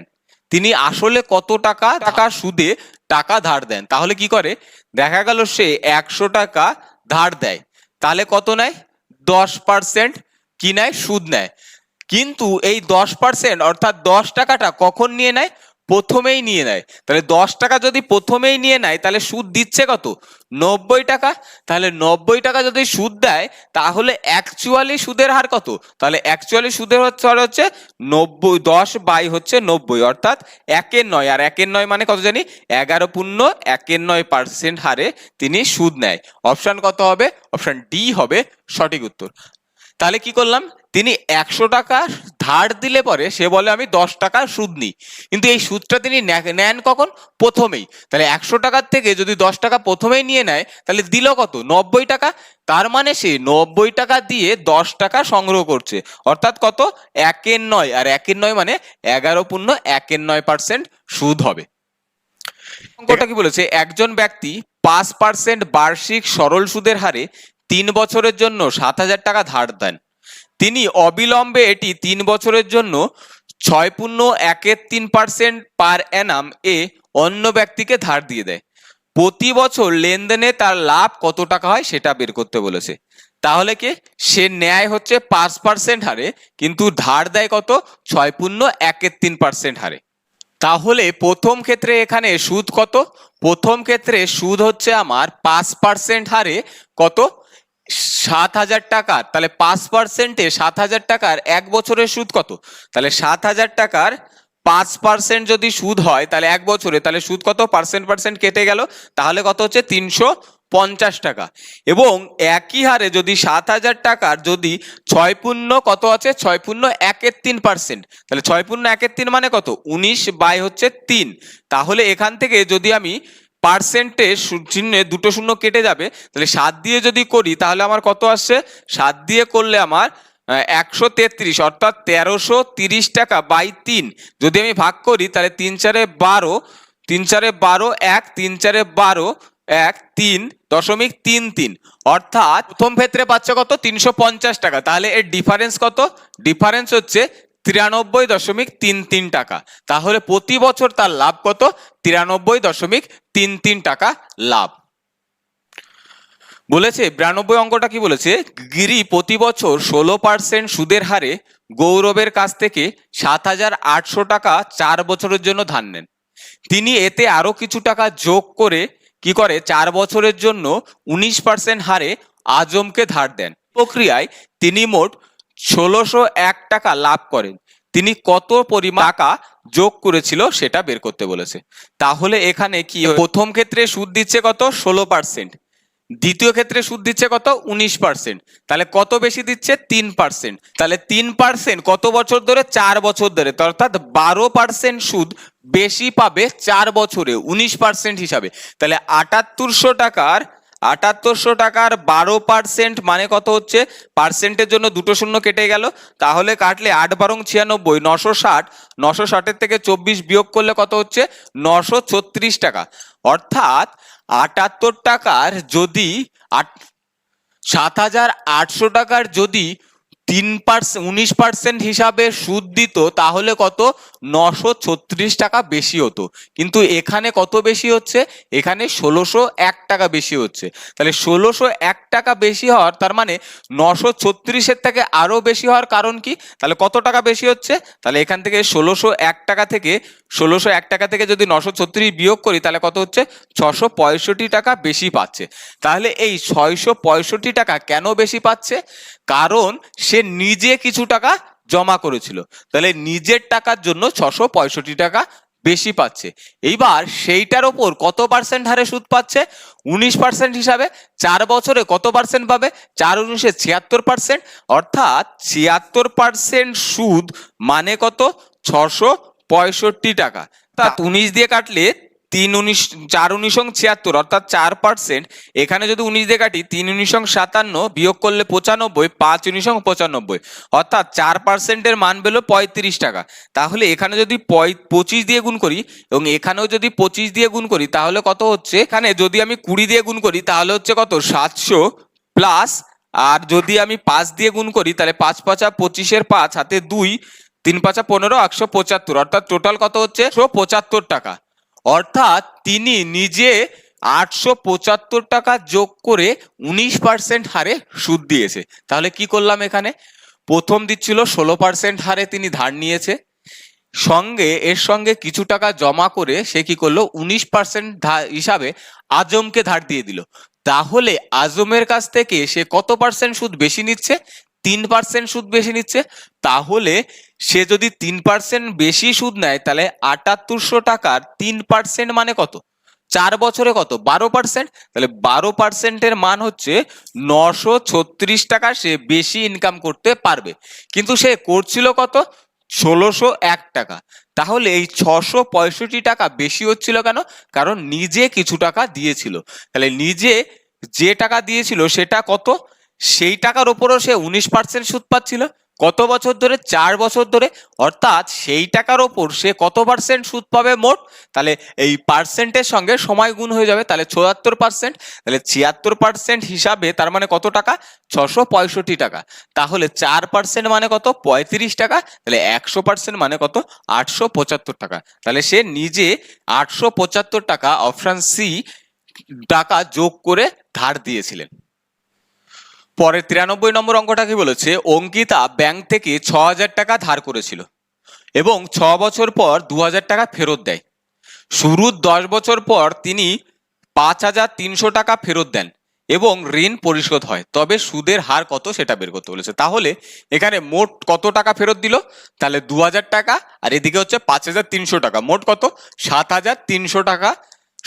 তিনি আসলে কত টাকা সুদে টাকা ধার দেন। তাহলে কি করে, দেখা গেল সে 100 টাকা ধার দেয়, তাহলে কত নেয়, 10% কি নেয়, সুদ নেয়। কিন্তু এই 10% অর্থাৎ 10 টাকাটা কখন নিয়ে নেয়, প্রথমেই নিয়ে নেয়। তাহলে 10 টাকা যদি প্রথমেই নিয়ে নেয় তাহলে সুদ দিচ্ছে কত, 90 টাকা। তাহলে 90 টাকা যদি সুদ দেয় তাহলে অ্যাকচুয়ালি সুদের হার কত, তাহলে অ্যাকচুয়ালি সুদের হার হচ্ছে 90, 10/90, অর্থাৎ 1/9। আর 1/9 মানে কত জানি, 11.1/9% হারে তিনি সুদ নেয়। অপশন কত হবে, অপশন ডি হবে সঠিক উত্তর। তাহলে কি করলাম, তিনি 100 টাকা ধার দিলে পরে সে বলে আমি 10 টাকা সুদ নিই, কিন্তু এই সুদটা তিনি নেন কখন? প্রথমেই। তাহলে 100 টাকার থেকে যদি 10 টাকা প্রথমেই নিয়ে নেয় তাহলে দিল কত? 90 টাকা। তার মানে সে 90 টাকা দিয়ে 10 টাকা সংগ্রহ করছে, অর্থাৎ কত? 1/9, আর 1/9 মানে 11.1% সুদ হবে। অঙ্কটা কি বলেছে? একজন ব্যক্তি 5% বার্ষিক সরল সুদের হারে 3 বছরের জন্য 7,000 টাকা ধার দেন। তিনি অবিলম্বে এটি 3 বছরের জন্য 6.13% পার অ্যানাম এ অন্য ব্যক্তিকে ধার দিয়ে দেয়। প্রতি বছর লেনদেনে তার লাভ কত টাকা হয় সেটা বের করতে বলেছে। তাহলে কি সে নেয় হচ্ছে 5% হারে, কিন্তু ধার দেয় কত? 6.13% হারে। তাহলে প্রথম ক্ষেত্রে এখানে সুদ কত? প্রথম ক্ষেত্রে সুদ হচ্ছে আমার 5% হারে কত? 7,000 টাকার। তাহলে 5%-এ 7,000 টাকার 1 বছরের সুদ কত? তাহলে 7,000 টাকার 5% যদি সুদ হয় তাহলে 1 বছরে, তাহলে সুদ কত? পার্সেন্ট কেটে গেল, তাহলে কত হচ্ছে? 350 টাকা। এবং একই হারে যদি 7,000 টাকার যদি 6 কত আছে? 6.13%, তাহলে 6.13 মানে কত? 19/3। তাহলে এখান থেকে যদি আমি পার্সেন্টে চিহ্নে দুটো শূন্য কেটে যাবে, তাহলে 7 দিয়ে যদি করি তাহলে আমার কত আসছে? 7 দিয়ে করলে আমার 133, অর্থাৎ 1330 টাকা বাই 3 যদি আমি ভাগ করি তাহলে 3 4 12, 3 4 12, 1 3 4 12, 1 3.33, অর্থাৎ প্রথম ক্ষেত্রে পাচ্ছে কত? 350 টাকা। তাহলে এর ডিফারেন্স কত? ডিফারেন্স হচ্ছে 93.33 টাকা। তাহলে প্রতি বছর তার লাভ কত? 93.33 টাকা লাভ। বলেছে 92 অঙ্কটা কি বলেছে? গিরি প্রতি বছর 16% সুদের হারে গৌরবের কাছ থেকে 7,800 টাকা 4 বছরের জন্য ধার নেন। তিনি এতে আরো কিছু টাকা যোগ করে কি করে? 4 বছরের জন্য 19% হারে আজমকে ধার দেন। প্রক্রিয়ায় তিনি মোট 1,601 টাকা লাভ করেন। তিনি কত পরিমাণ টাকা যোগ করেছিল সেটা বের করতে বলেছে। তাহলে এখানে কি প্রথম ক্ষেত্রে সুদ দিচ্ছে কত? 16%। দ্বিতীয় ক্ষেত্রে সুদ দিচ্ছে কত? 19%। তাহলে কত বেশি দিচ্ছে? 3%। তাহলে 3% কত বছর ধরে? 4 বছর ধরে, অর্থাৎ 12% সুদ বেশি পাবে 4 বছরে 19% হিসাবে। তাহলে 7800 টাকার 12% মানে কত হচ্ছে? পার্সেন্টের জন্য দুটো শূন্য কেটে গেল, তাহলে কাটলে 8 12 96, 960, 960-এর থেকে 24 বিয়োগ করলে কত হচ্ছে? 936 টাকা। অর্থাৎ 78 টাকার যদি 7,800 টাকার যদি 19% হিসাবে সুদ দিত তাহলে কত? 936 টাকা বেশি হতো। কিন্তু এখানে কত বেশি হচ্ছে? এখানে 1,601 টাকা বেশি হচ্ছে। তাহলে 1,601 টাকা বেশি হওয়ার তার মানে 936-এর থেকে আরো বেশি হওয়ার কারণ কি? তাহলে কত টাকা বেশি হচ্ছে? তাহলে এখান থেকে 1,601 টাকা থেকে যদি 936 বিয়োগ করি তাহলে কত হচ্ছে? 665 টাকা বেশি পাচ্ছে। তাহলে এই 665 টাকা কেন বেশি পাচ্ছে? কারণ সে নিজে কিছু টাকা জমা করেছিল, তাহলে নিজের টাকার জন্য 665 টাকা বেশি পাচ্ছে। এইবার সেইটার ওপর কত পার্সেন্ট হারে সুদ পাচ্ছে? 19% হিসাবে। 4 বছরে কত পার্সেন্ট পাবে? 4 19 76%, অর্থাৎ 76% সুদ মানে কত? 665 টাকা। তা 19 দিয়ে কাটলে 3 19 4 19 76, অর্থাৎ 4%। এখানে যদি 19 দিয়ে কাটি 3 19 57 বিয়োগ করলে 95, 5 19 95, অর্থাৎ 4%-এর মান পেল 35 টাকা। তাহলে এখানে যদি 25 দিয়ে গুণ করি এবং এখানেও যদি 25 দিয়ে গুণ করি তাহলে কত হচ্ছে? এখানে যদি আমি 20 দিয়ে গুণ করি তাহলে হচ্ছে কত? 700 প্লাস, আর যদি আমি 5 দিয়ে গুণ করি তাহলে 5 5 25-এর 5 হাতে 2, 3 5 15, 175, অর্থাৎ টোটাল কত হচ্ছে? 175 টাকা। অর্থাৎ তিনি নিজে 875 টাকা যোগ করে 19% হারে সুদ দিয়েছে। তাহলে কি করলাম? এখানে প্রথম দিচ্ছিল 16% হারে তিনি ধার নিয়েছে, এর সঙ্গে কিছু টাকা জমা করে সে কি করলো? 19% হিসাবে আজমকে ধার দিয়ে দিল। তাহলে আজমের কাছ থেকে সে কত পার্সেন্ট সুদ বেশি নিচ্ছে? 3% সুদ বেশি নিচ্ছে। তাহলে সে যদি 3% বেশি সুদ নেয় তাহলে 7800 টাকার 3% মানে কত? 4 বছরে কত 12%, তাহলে 12%-এর মান হচ্ছে 936 টাকা সে বেশি ইনকাম করতে পারবে, কিন্তু সে করছিল কত 1601 টাকা। তাহলে এই 665 টাকা বেশি হচ্ছিল কেন? কারণ নিজে কিছু টাকা দিয়েছিল। তাহলে নিজে যে টাকা দিয়েছিল সেটা কত, সেই টাকার উপরও সে 19% সুদ পাচ্ছিল। কত বছর ধরে? 4 বছর ধরে। অর্থাৎ সেই টাকার ওপর সে কত পার্সেন্ট সুদ পাবে মোট? তাহলে এই পার্সেন্টের সঙ্গে সময় গুণ হয়ে যাবে, তাহলে 76%। তাহলে 76% হিসাবে তার মানে কত টাকা? 665 টাকা। তাহলে 4% মানে কত? 35 টাকা। তাহলে 100% মানে কত? 875 টাকা। তাহলে সে নিজে 875 টাকা, অপশন সি, টাকা যোগ করে ধার দিয়েছিলেন। পরের 93 নম্বর অঙ্কটা কি বলেছে? অঙ্কিতা ব্যাংক থেকে 6000 টাকা ধার করেছিল এবং 6 বছর পর 2000 টাকা ফেরত দেয়। শুরুর 10 বছর পর তিনি 5300 টাকা ফেরত দেন এবং ঋণ পরিশোধ হয়, তবে সুদের হার কত সেটা বের করতে বলেছে। তাহলে এখানে মোট কত টাকা ফেরত দিল? তাহলে 2000 টাকা, আর এদিকে হচ্ছে 5300 টাকা, মোট কত? 7300 টাকা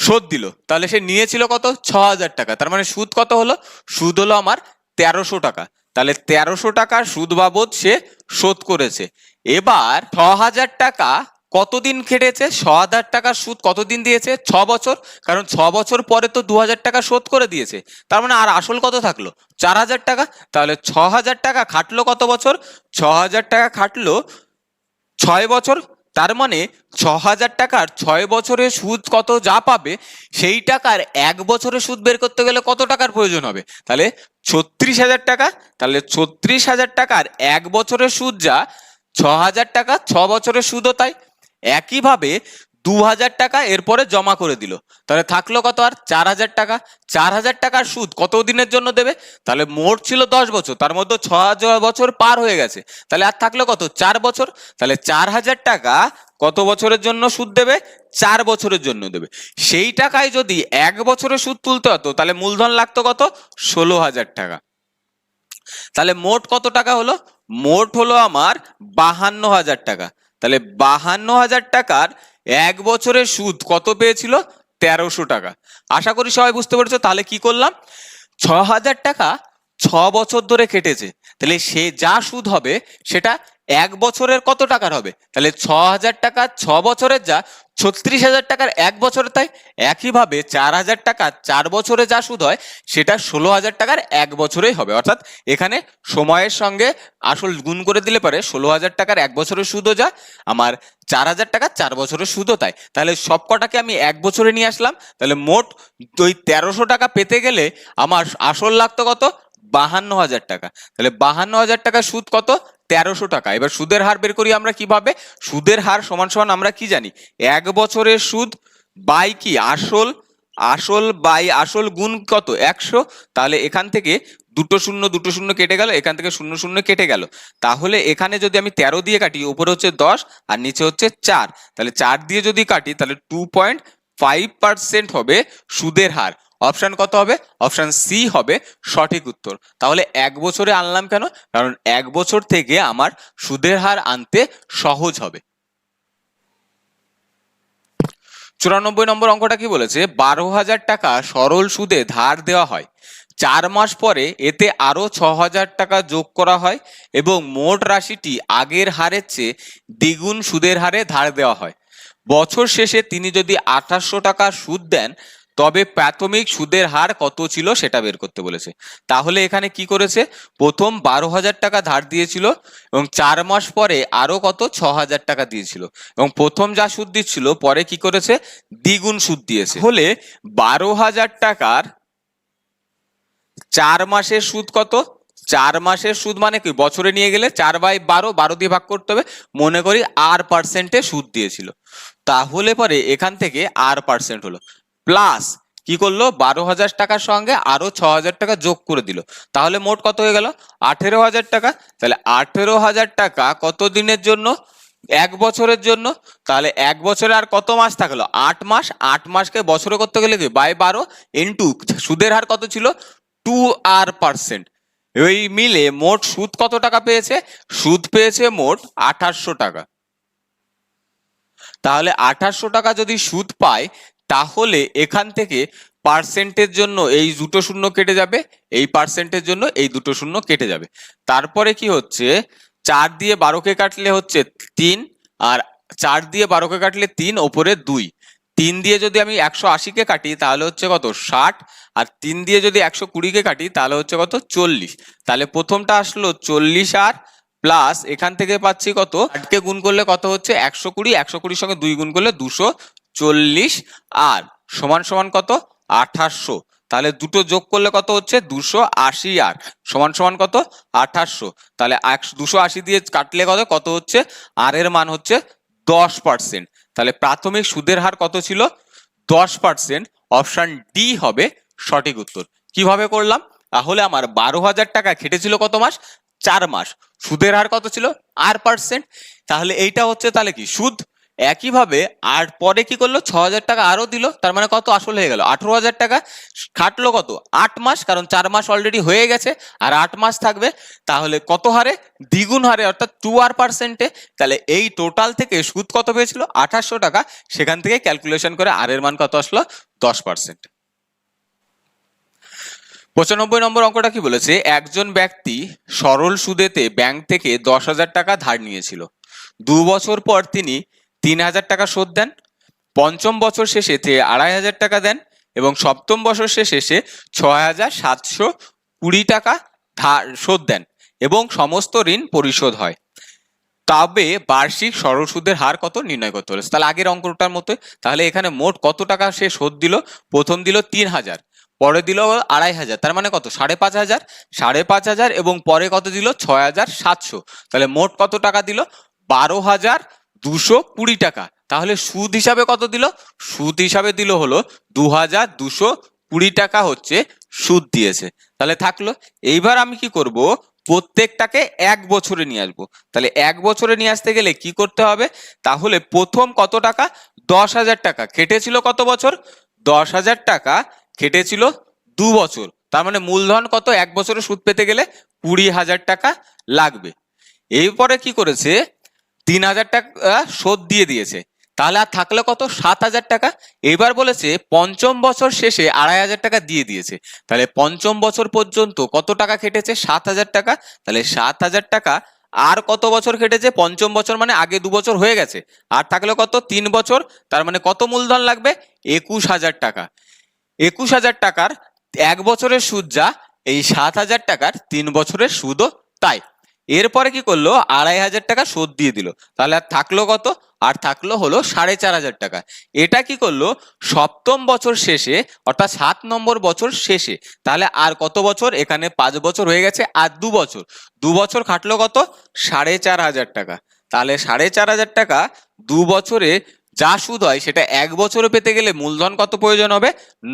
শোধ দিল। তাহলে সে নিয়েছিল কত? 6000 টাকা। তার মানে সুদ কত হলো? সুদ হলো আমার 1300 টাকা। তাহলে 1300 টাকার সুদ বাবদ সে শোধ করেছে। এবার 6000 টাকা কতদিন খেটেছে? 6000 টাকার সুদ কতদিন দিয়েছে? 6 বছর। কারণ 6 বছর পরে তো 2000 টাকা শোধ করে দিয়েছে, তার মানে আর আসল কত থাকলো? 4000 টাকা। তাহলে 6000 টাকা খাটলো কত বছর? 6000 টাকা খাটলো 6 বছর। তার মানে 6000 টাকার 6 বছরের সুদ কত যা পাবে, সেই টাকার 1 বছরের সুদ বের করতে গেলে কত টাকার প্রয়োজন হবে? তাহলে 36,000 টাকা। তাহলে 36,000 টাকার 1 বছরের সুদ যা 6000 টাকা, 6 বছরের সুদও তাই। একইভাবে 2000 টাকা এরপরে জমা করে দিল, তাহলে থাকলো কত? আর 4000 টাকা। 4000 টাকার সুদ কত দিনের জন্য দেবে? তাহলে মোট ছিল 10 বছর, তার মধ্যে 6 বছর পার হয়ে গেছে, তাহলে আর থাকলো কত? 4 বছর। তাহলে 4000 টাকা কত বছরের জন্য সুদ দেবে? 4 বছরের জন্য দেবে। সেই টাকায় যদি 1 বছরের সুদ তুলতে হতো, তাহলে মূলধন লাগতো কত? 16,000 টাকা। তাহলে মোট কত টাকা হলো? মোট হলো আমার 52,000 টাকা। তাহলে 52,000 টাকার 1 বছরের সুদ কত পেয়েছিল? 1300 টাকা। আশা করি সবাই বুঝতে পেরেছো। তাহলে কি করলাম? 6000 টাকা 6 বছর ধরে কেটেছে, তাহলে সে যা সুদ হবে সেটা 1 বছরের কত টাকার হবে? তাহলে 6000 টাকা 6 বছরের যা 36,000 টাকার 1 বছরে তাই। একইভাবে 4000 টাকা 4 বছরে যা সুদ হয় সেটা 16,000 টাকার 1 বছরেই হবে। অর্থাৎ এখানে সময়ের সঙ্গে আসল গুণ করে দিলে পারে 16,000 টাকার 1 বছরের সুদও যা, আমার 4000 টাকা 4 বছরের সুদও তাই। তাহলে সব কটাকে আমি 1 বছরে নিয়ে আসলাম। তাহলে মোট ওই 1300 টাকা পেতে গেলে আমার আসল লাগতো কত? 52,000 টাকা। তাহলে 52,000 টাকা সুদ কত? 1300 টাকা। এবার সুদের হার বের করি আমরা কিভাবে? সুদের হার সমান সমান আমরা কি জানি? 1 বছরের সুদ বাই কি আসল, আসল বাই আসল গুণ কত? 100। তাহলে এখান থেকে দুটো শূন্য কেটে গেল, এখান থেকে শূন্য শূন্য কেটে গেল। তাহলে এখানে যদি আমি 13 দিয়ে কাটি, উপরে হচ্ছে 10 আর নিচে হচ্ছে 4, তাহলে 4 দিয়ে যদি কাটি তাহলে 2.5% হবে সুদের হার। অপশন কত হবে? অপশন সি হবে সঠিক উত্তর। তাহলে 1 বছরে আনলাম কেন? কারণ 1 বছর থেকে আমার সুদের হার আনতে সহজ হবে। 94 নম্বর অঙ্কটা কি বলেছে? 12,000 টাকা সরল সুদে ধার দেওয়া হয়, 4 মাস পরে এতে আরো 6,000 টাকা যোগ করা হয় এবং মোট রাশিটি আগের হারের চেয়ে দ্বিগুণ সুদের হারে ধার দেওয়া হয়। বছর শেষে তিনি যদি 2800 টাকা সুদ দেন, তবে প্রাথমিক সুদের হার কত ছিল সেটা বের করতে বলেছে। তাহলে এখানে কি করেছে? প্রথম 12,000 টাকা ধার দিয়েছিল এবং 4 মাস পরে আরো কত? 6,000 টাকা দিয়েছিল এবং প্রথম যা সুদ দিচ্ছিল পরে কি করেছে? দ্বিগুণ সুদ দিয়েছে। হলে 12,000 টাকার 4 মাসের সুদ কত? 4 মাসের সুদ মানে কি? বছরে নিয়ে গেলে 4/12, 12 দিয়ে ভাগ করতে হবে। মনে করি R% সুদ দিয়েছিল, তাহলে পরে এখান থেকে R% হলো, প্লাস কি করলো? 12,000 টাকার সঙ্গে আরো 6,000 টাকা যোগ করে দিল। তাহলে মোট কত হয়ে গেল? 18,000 টাকা। তাহলে 18,000 টাকা কত দিনের জন্য? 1 বছরের জন্য। তাহলে 1 বছরে আর কত মাস থাকলো? 8 মাস। 8 মাসকে বছরে করতে গেলে কি? বাই 12 ইন্টু সুদের হার কত ছিল? 2R%। এই মিলে মোট সুদ কত টাকা পেয়েছে? সুদ পেয়েছে মোট 2800 টাকা। তাহলে 2800 টাকা যদি সুদ পায় তাহলে এখান থেকে পার্সেন্টের জন্য এই দুটো শূন্য কেটে যাবে, এই পার্সেন্টের জন্য এই দুটো শূন্য কেটে যাবে। তারপরে কি হচ্ছে, 4 দিয়ে 12কে কাটলে হচ্ছে 3, আর 4 দিয়ে 12কে কাটলে 3, ওপরে 2। 3 দিয়ে যদি আমি 180কে কাটি তাহলে হচ্ছে কত, 60। আর 3 দিয়ে যদি 120কে কাটি তাহলে হচ্ছে কত, 40। তাহলে প্রথমটা আসলো 40, আর প্লাস এখান থেকে পাচ্ছি কত, 8কে গুণ করলে কত হচ্ছে 120, 120 সঙ্গে 2 গুণ করলে 240, আর সমান সমান কত, 2800। তাহলে দুটো যোগ করলে কত হচ্ছে 280, আর সমান সমান কত, 2800। তাহলে 280 দিয়ে কাটলে কত কত হচ্ছে, আর এর মান হচ্ছে 10%। তাহলে প্রাথমিক সুদের হার কত ছিল, 10%। অপশন ডি হবে সঠিক উত্তর। কিভাবে করলাম, তাহলে আমার 12,000 টাকা খেটেছিল কত মাস, 4 মাস। সুদের হার কত ছিল, 8%। তাহলে এইটা হচ্ছে তাহলে কি সুদ। একইভাবে আর পরে কি করলো, 6,000 টাকা আরো দিল, তার মানে কত আসল হয়ে গেল 18,000 টাকা। খাটলো কত, 8 মাস, কারণ 4 মাস অলরেডি হয়ে গেছে, আর 8 মাস থাকবে। তাহলে কত হারে, দ্বিগুণ হারে, অর্থাৎ 2R%। তাহলে এই টোটাল থেকে সুদ কত পেয়েছিল, 2800 টাকা। সেখান থেকে ক্যালকুলেশন করে আর এর মান কত আসলো, 10%। 95 নম্বর অঙ্কটা কি বলেছে, একজন ব্যক্তি সরল সুদেতে ব্যাংক থেকে 10,000 টাকা ধার নিয়েছিল। 2 বছর পর তিনি 3,000 টাকা শোধ দেন। পঞ্চম বছর শেষে 2,500 টাকা দেন, এবং সপ্তম বছর শেষে 6,720 টাকা শোধ দেন, এবং সমস্ত ঋণ পরিশোধ হয়। তবে বার্ষিক সরল সুদের হার কত নির্ণয় করতে বলেছে। তাহলে আগের অঙ্কটার মতো, তাহলে এখানে মোট কত টাকা সে শোধ দিল, প্রথম দিল 3,000, পরে দিল 2,500, তার মানে কত 5,500, 5,500, এবং পরে কত দিল 6,700। তাহলে মোট কত টাকা দিল, 12,220 টাকা। তাহলে সুদ হিসাবে কত দিল, সুদ হিসাবে দিল হলো 2,220 টাকা হচ্ছে সুদ দিয়েছে। তাহলে থাকলো। এইবার আমি কি করব, প্রত্যেকটাকে 1 বছরে নিয়ে আসবো। তাহলে 1 বছরে নিয়ে আসতে গেলে কি করতে হবে, তাহলে প্রথম কত টাকা, 10,000 টাকা কেটেছিল কত বছর, 10,000 টাকা কেটেছিল 2 বছর। তার মানে মূলধন কত, 1 বছরে সুদ পেতে গেলে 20,000 টাকা লাগবে। এরপরে কি করেছে, 3,000 টাকা শোধ দিয়ে দিয়েছে। তাহলে আর থাকলো কত, 7,000 টাকা। এবার বলেছে পঞ্চম বছর শেষে 2,500 টাকা দিয়ে দিয়েছে। তাহলে পঞ্চম বছর পর্যন্ত কত টাকা কেটেছে, 7,000 টাকা। তাহলে 7,000 টাকা আর কত বছর কেটেছে, পঞ্চম বছর মানে আগে 2 বছর হয়ে গেছে, আর থাকলো কত, 3 বছর। তার মানে কত মূলধন লাগবে, 21,000 টাকা। 21,000 টাকার 1 বছরের সুদ যা, এই 7,000 টাকার 3 বছরের সুদও তাই। এরপরে কি করলো, 2,500 টাকা শোধ দিয়ে দিল। তাহলে আর থাকলো কত, আর থাকলো হলো 4,500 টাকা। এটা কি করলো, সপ্তম বছর শেষে, অর্থাৎ 7 নম্বর বছর শেষে। তাহলে আর কত বছর, এখানে 5 বছর হয়ে গেছে, আর 2 বছর, 2 বছর খাটলো কত, 4,500 টাকা। তাহলে 4,500 টাকা 2 বছরে যা সুদ হয় সেটা 1 বছরে পেতে গেলে মূলধন কত প্রয়োজন হবে,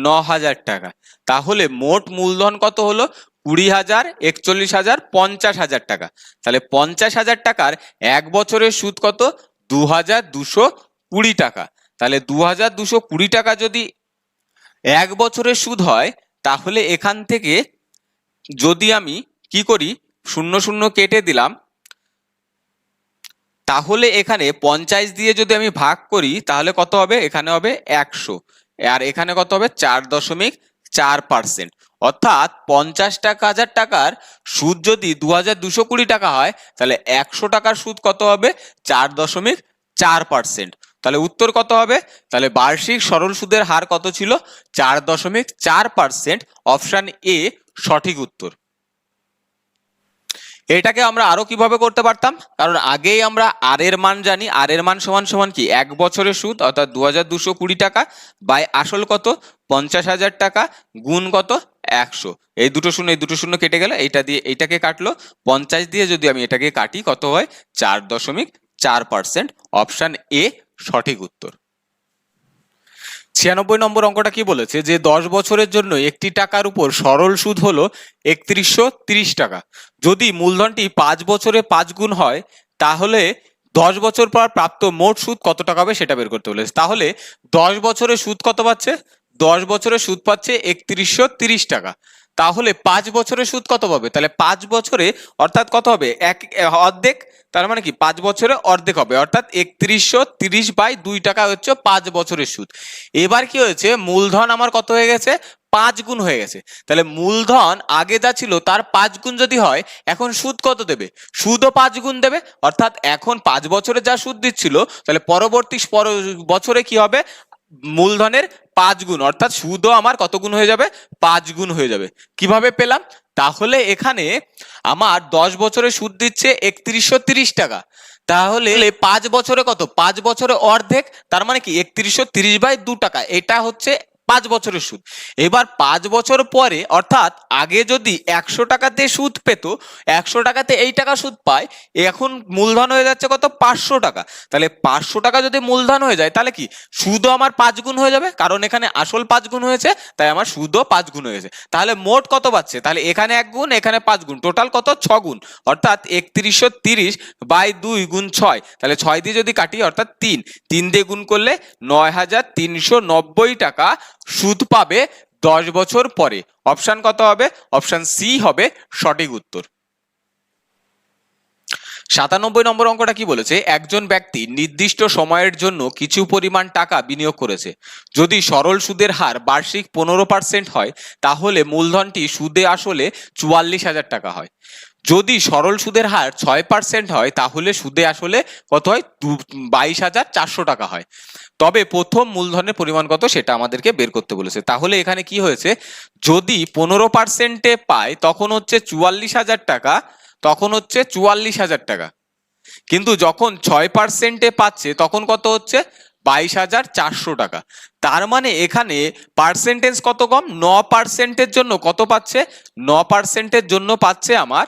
9,000 টাকা। তাহলে মোট মূলধন কত হলো, 20,000, 41,000, 50,000 টাকা। তাহলে 50,000 টাকার 1 বছরের সুদ কত, 2,220 টাকা। তাহলে 2,220 টাকা যদি 1 বছরের সুদ হয়, তাহলে এখান থেকে যদি আমি কি করি, শূন্য শূন্য কেটে দিলাম, তাহলে এখানে 50 দিয়ে যদি আমি ভাগ করি তাহলে কত হবে, এখানে হবে 100, আর এখানে কত হবে 4.4%। অর্থাৎ 50,000 টাকার সুদ যদি 2,220 টাকা হয়, তাহলে 100 টাকার সুদ কত হবে, 4.4%। তাহলে উত্তর কত হবে, তাহলে বার্ষিক সরল সুদের হার কত ছিল, 4.4%। অপশন এ সঠিক উত্তর। এটাকে আমরা আরো কিভাবে করতে পারতাম, কারণ আগেই আমরা আর এর মান জানি, আর এর মান সমান সমান কি, 1 বছরের সুদ অর্থাৎ 2,220 টাকা বাই আসল কত, 50,000 টাকা, গুণ কত, 100। এই দুটো শূন্য কেটে গেল, এইটা দিয়ে এইটাকে কাটলো, 50 দিয়ে যদি আমি এটাকে কাটি কত হয়, 4.4%। অপশন এ সঠিক উত্তর। 96 নম্বর অঙ্কটা কি বলেছে, যে 10 বছরের জন্য একটি টাকার উপর সরল সুদ হলো 3,130 টাকা। যদি মূলধনটি 5 বছরে 5 গুণ হয়, তাহলে 10 বছর পর প্রাপ্ত মোট সুদ কত টাকা হবে সেটা বের করতে বলেছে। তাহলে 10 বছরের সুদ কত পাচ্ছে, 10 বছরের সুদ পাচ্ছে 3,130 টাকা। তাহলে 5 বছরের সুদ কত পাবে? তাহলে 5 বছরে অর্থাৎ কত হবে? অর্ধেক। তার মানে কি 5 বছরে অর্ধেক হবে, অর্থাৎ 3130/2 টাকা হচ্ছে 5 বছরের সুদ। এবার কি হয়েছে, মূলধন আমার কত হয়ে গেছে? 5 গুণ হয়ে গেছে। তাহলে মূলধন আগে যা ছিল তার 5 গুণ যদি হয়, এখন সুদ কত দেবে? সুদও 5 গুণ দেবে। অর্থাৎ এখন 5 বছরে যা সুদ দিচ্ছিল, তাহলে পরবর্তী বছরে কি হবে? মূলধনের 5 গুণ, অর্থাৎ সুদও আমার কত গুণ হয়ে যাবে? 5 গুণ হয়ে যাবে। কিভাবে পেলাম? তাহলে এখানে আমার 10 বছরে সুদ দিচ্ছে 3130 টাকা। তাহলে 5 বছরে কত? 5 বছরে অর্ধেক। তার মানে কি 3130/2 টাকা, এটা হচ্ছে 5 বছরের সুদ। এবার 5 বছর পরে, অর্থাৎ আগে যদি 100 টাকাতে সুদ পেত, 100 টাকাতে এই টাকা সুদ পায়, এখন মূলধন হয়ে যাচ্ছে কত? 500 টাকা। তাহলে 500 টাকা যদি মূলধন হয়ে যায়, তাহলে কি সুদও আমার 5 গুণ হয়ে যাবে, কারণ এখানে আসল 5 গুণ হয়েছে, তাই আমার সুদও 5 গুণ হয়েছে। তাহলে মোট কত পাচ্ছে? তাহলে এখানে 1 গুণ, এখানে 5 গুণ, টোটাল কত? 6 গুণ। অর্থাৎ 3130/2 গুণ 6, তাহলে 6 দিয়ে যদি কাটি, অর্থাৎ 3 দিয়ে গুণ করলে 9390 টাকা সুদ পাবে 10 বছর পরে। অপশন কত হবে? অপশন সি হবে সঠিক উত্তর। 97 নম্বর অঙ্কটা কি বলেছে? একজন ব্যক্তি নির্দিষ্ট সময়ের জন্য কিছু পরিমাণ টাকা বিনিয়োগ করেছে। যদি সরল সুদের হার বার্ষিক 15% হয়, তাহলে মূলধনটি সুদে আসলে 44,000 টাকা হয়। যদি সরল সুদের হার 6% হয়, তাহলে সুদে আসলে কত হয়? 22,400 টাকা হয়। তবে প্রথম মূলধনের পরিমাণ কত সেটা আমাদেরকে বের করতে বলেছে। তাহলে এখানে কি হয়েছে, যদি 15%-এ পায় তখন হচ্ছে 44,000 টাকা, তখন হচ্ছে 44,000 টাকা। কিন্তু যখন 6%-এ পাচ্ছে তখন কত হচ্ছে? 22,400 টাকা। তার মানে এখানে পার্সেন্টেজ কত কম? 9%-এর জন্য কত পাচ্ছে? 9%-এর জন্য পাচ্ছে আমার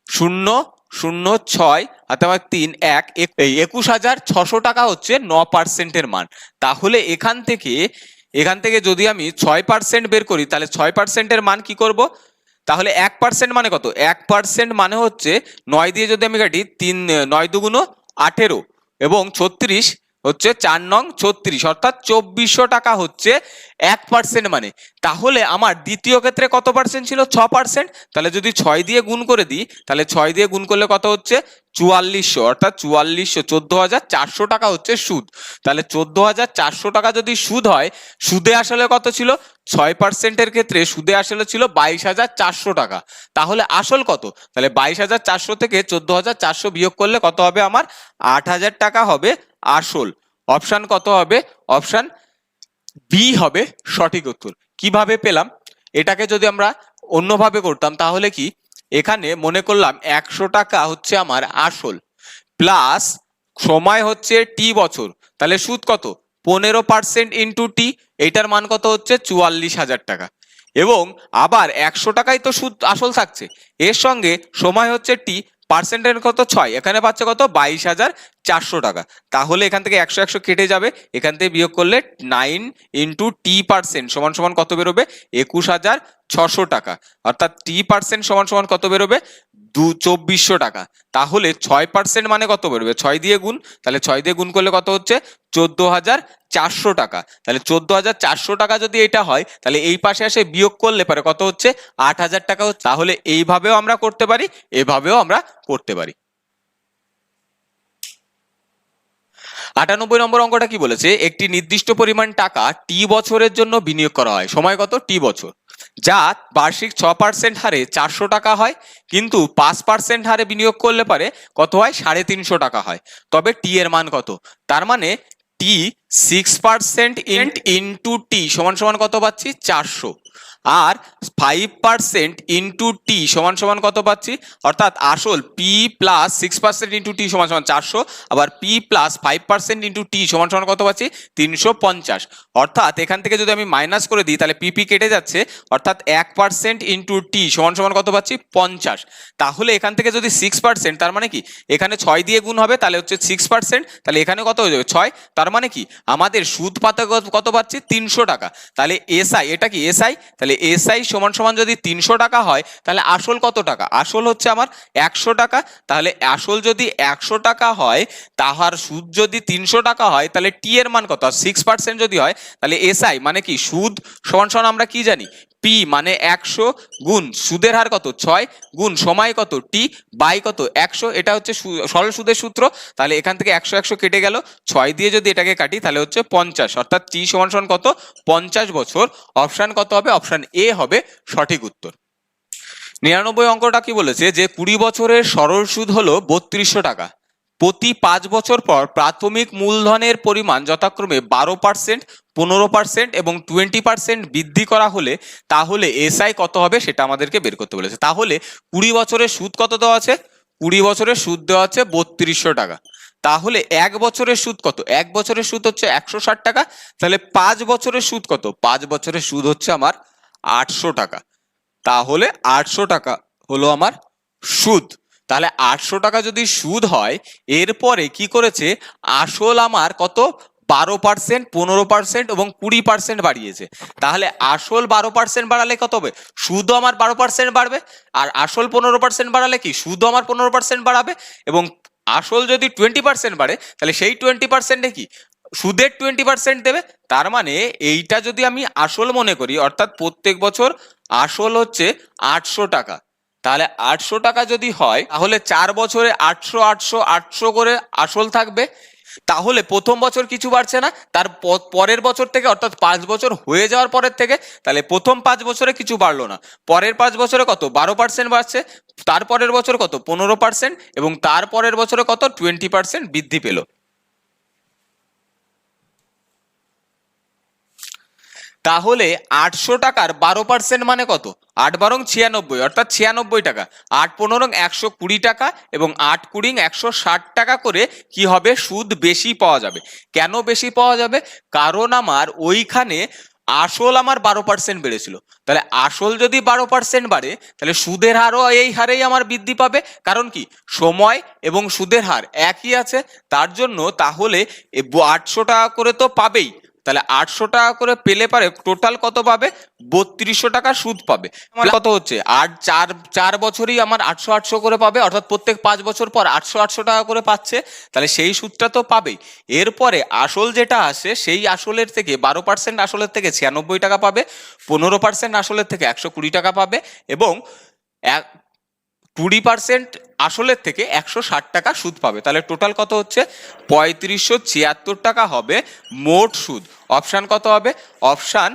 0.06 অথবা 3 1 21,600 টাকা হচ্ছে 9%-এর মান। তাহলে এখান থেকে যদি আমি 6% বের করি, তাহলে 6%-এর মান কি করব? তাহলে 1% মানে কত? 1% মানে হচ্ছে 9 দিয়ে যদি আমি কাটি, 9 দুগুণ 18 এবং 36 হচ্ছে 4 নং 36, অর্থাৎ 2400 টাকা হচ্ছে 1% মানে। তাহলে আমার দ্বিতীয় ক্ষেত্রে কত পার্সেন্ট ছিল? 6%। তাহলে যদি 6 দিয়ে গুণ করে দিই, তাহলে 6 দিয়ে গুণ করলে কত হচ্ছে? 4400, অর্থাৎ 4400, 14,400 টাকা হচ্ছে সুদ। তাহলে 14,400 টাকা যদি সুদ হয়, সুদে আসলে কত ছিল? 6%-এর ক্ষেত্রে সুদে আসলে ছিল 22,400 টাকা। তাহলে আসল কত? তাহলে 22,400 থেকে 14,400 বিয়োগ করলে কত হবে? আমার 8,000 টাকা হবে আসল। অপশন কত হবে? অপশন বি হবে সঠিক উত্তর। কিভাবে পেলাম? এটাকে যদি আমরা অন্যভাবে করতাম, তাহলে কি, এখানে মনে করলাম 100 টাকা হচ্ছে আমার আসল, প্লাস সময় হচ্ছে টি বছর, তাহলে সুদ কত? 15% ইন্টু টি, এইটার মান কত হচ্ছে? 44,000 টাকা। এবং আবার 100 টাকাই তো সুদ আসল থাকছে, এর সঙ্গে সময় হচ্ছে টি, পার্সেন্টের কত? 6, এখানে পাচ্ছে কত? 22,400 টাকা। তাহলে এখান থেকে 100 100 কেটে যাবে, এখান থেকে বিয়োগ করলে 9 ইন্টু টি পার্সেন্ট সমান সমান কত বেরোবে? 21,600 টাকা। অর্থাৎ টি পার্সেন্ট সমান সমান কত বেরোবে? 2400 টাকা। তাহলে 6% মানে কত বেরোবে? 6 দিয়ে গুণ, তাহলে 6 দিয়ে গুণ করলে কত হচ্ছে? 14,400 টাকা। তাহলে 14,400 টাকা যদি এটা হয়, তাহলে এই পাশে এসে বিয়োগ করলে পারে কত হচ্ছে? 8,000 টাকা হচ্ছে। তাহলে এইভাবেও আমরা করতে পারি, এভাবেও আমরা করতে পারি। 98 নম্বর অঙ্কটা কি বলেছে? একটি নির্দিষ্ট পরিমাণ টাকা টি বছরের জন্য বিনিয়োগ করা হয়। সময় কত? টি বছর। যা বার্ষিক 6% হারে 400 টাকা হয়, কিন্তু 5% হারে বিনিয়োগ করলে পারে কত হয়? 350 টাকা হয়। তবে টি এর মান কত? তার মানে টি 6% ইন্টু টি সমান সমান কত পাচ্ছি? 400। আর 5% ইন্টু টি সমান সমান কত পাচ্ছি? অর্থাৎ আসল পি প্লাস 6% ইন্টু টি সমান সমান 400, আবার পি প্লাস 5% ইন্টু টি সমান সমান কত পাচ্ছি? 350। অর্থাৎ এখান থেকে যদি আমি মাইনাস করে দিই, তাহলে পিপি কেটে যাচ্ছে, অর্থাৎ 1% ইন্টু টি সমান সমান কত পাচ্ছি? 50। তাহলে এখান থেকে যদি 6%, তার মানে কি এখানে 6 দিয়ে গুণ হবে, তাহলে হচ্ছে 6%, তাহলে এখানে কত হয়ে যাবে? 6। তার মানে কি আমাদের সুদ পাতা কত পাচ্ছি? 300 টাকা। তাহলে এসআই, এটা কি এসআই? তাহলে এসআই সমান সমান যদি 300 টাকা হয়, তাহলে আসল কত টাকা? আসল হচ্ছে আমার 100 টাকা। তাহলে আসল যদি 100 টাকা হয়, তাহার সুদ যদি 300 টাকা হয়, তাহলে টি এর মান কত? 6% যদি হয়, তাহলে এসআই মানে কি সুদ সমান সমান আমরা কি জানি? পি মানে 100 গুণ সুদের হার কত 6 গুণ সময় কত টি বাই কত 100, এটা হচ্ছে সরল সুদের সূত্র। তাহলে এখান থেকে 100 100 কেটে গেল, 6 দিয়ে যদি এটাকে কাটি তাহলে হচ্ছে 50, অর্থাৎ টি সমান সমান কত 50 বছর। অপশন কত হবে? অপশন এ হবে সঠিক উত্তর। 99 অঙ্কটা কি বলেছে যে 20 বছরের সরল সুদ হলো 3200 টাকা। প্রতি 5 বছর পর প্রাথমিক মূলধনের পরিমাণ যথাক্রমে 12%, 15% এবং 20% বৃদ্ধি করা হলে তাহলে এসআই কত হবে সেটা আমাদেরকে বের করতে বলেছে। তাহলে 20 বছরের সুদ কত দেওয়া আছে? 20 বছরের সুদ দেওয়া আছে 3200 টাকা। তাহলে 1 বছরের সুদ কত? 1 বছরের সুদ হচ্ছে 160 টাকা। তাহলে 5 বছরের সুদ কত? 5 বছরের সুদ হচ্ছে আমার 800 টাকা। তাহলে 800 টাকা হলো আমার সুদ। তাহলে 800 টাকা যদি সুদ হয়, এরপরে কি করেছে আসল আমার কত 12%, 15% এবং 20% বাড়িয়েছে। তাহলে আসল 12% বাড়ালে কত হবে? সুদও আমার 12% বাড়বে। আর আসল 15% বাড়ালে কি সুদও আমার 15% বাড়াবে। এবং আসল যদি 20% বাড়ে তাহলে সেই 20%-এ কি সুদের 20% দেবে। তার মানে এইটা যদি আমি আসল মনে করি, অর্থাৎ প্রত্যেক বছর আসল হচ্ছে 800 টাকা। তাহলে 800 টাকা যদি হয় তাহলে 4 বছরে 800 800 800 করে আসল থাকবে। তাহলে প্রথম বছর কিছু বাড়ছে না, তার পরের বছর থেকে অর্থাৎ 5 বছর হয়ে যাওয়ার পরের থেকে তাহলে প্রথম 5 বছরে কিছু বাড়লো না, পরের 5 বছরে কত 12% বাড়ছে, তারপরের বছর কত 15% এবং তারপরের বছরে কত 20% বৃদ্ধি পেল। তাহলে 800 টাকার 12% মানে কত? 8 বারং 96, অর্থাৎ 96 টাকা। 8 15 120 টাকা এবং 8 20 160 টাকা করে কি হবে সুদ বেশি পাওয়া যাবে। কেন বেশি পাওয়া যাবে? কারণ আমার ওইখানে আসল আমার 12% বেড়েছিল। তাহলে আসল যদি 12% বাড়ে তাহলে সুদের হারও এই হারেই আমার বৃদ্ধি পাবে। কারণ কি সময় এবং সুদের হার একই আছে, তার জন্য তাহলে 800 টাকা করে তো পাবেই। তাহলে 800 টাকা করে পেলে পারে টোটাল কত পাবে? 3200 টাকা সুদ পাবে। আমার কত হচ্ছে 4 বছরই আমার 800 800 করে পাবে, অর্থাৎ প্রত্যেক 5 বছর পর 800 800 টাকা করে পাচ্ছে। তাহলে সেই সুদটা তো পাবেই। এরপরে আসল যেটা আসে সেই আসলের থেকে 12% আসলের থেকে 96 টাকা পাবে, 15% আসলের থেকে 120 টাকা পাবে এবং 20% আসলের থেকে 160 টাকা সুদ পাবে। তাহলে টোটাল কত হচ্ছে 3576 টাকা হবে মোট সুদ। অপশান কত হবে? অপশান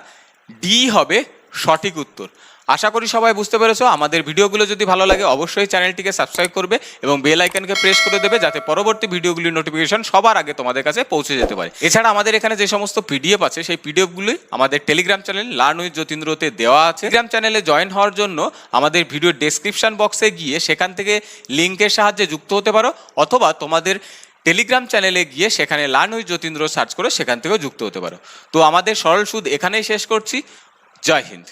ডি হবে সঠিক উত্তর। আশা করি সবাই বুঝতে পেরেছো। আমাদের ভিডিওগুলো যদি ভালো লাগে অবশ্যই চ্যানেলটিকে সাবস্ক্রাইব করবে এবং বেল আইকনকে প্রেস করে দেবে যাতে পরবর্তী ভিডিওগুলির নোটিফিকেশন সবার আগে তোমাদের কাছে পৌঁছে যেতে পারে। এছাড়া আমাদের এখানে যে সমস্ত পিডিএফ আছে সেই পিডিএফগুলি আমাদের টেলিগ্রাম চ্যানেল লার্ন উইথ যতীন্দ্রতে দেওয়া আছে। টেলিগ্রাম চ্যানেলে জয়েন হওয়ার জন্য আমাদের ভিডিওর ডেসক্রিপশন বক্সে গিয়ে সেখান থেকে লিঙ্কের সাহায্যে যুক্ত হতে পারো, অথবা তোমাদের টেলিগ্রাম চ্যানেলে গিয়ে সেখানে লার্ন উইথ যতীন্দ্র সার্চ করে সেখান থেকেও যুক্ত হতে পারো। তো আমাদের সরল সুদ এখানেই শেষ করছি। জয় হিন্দ।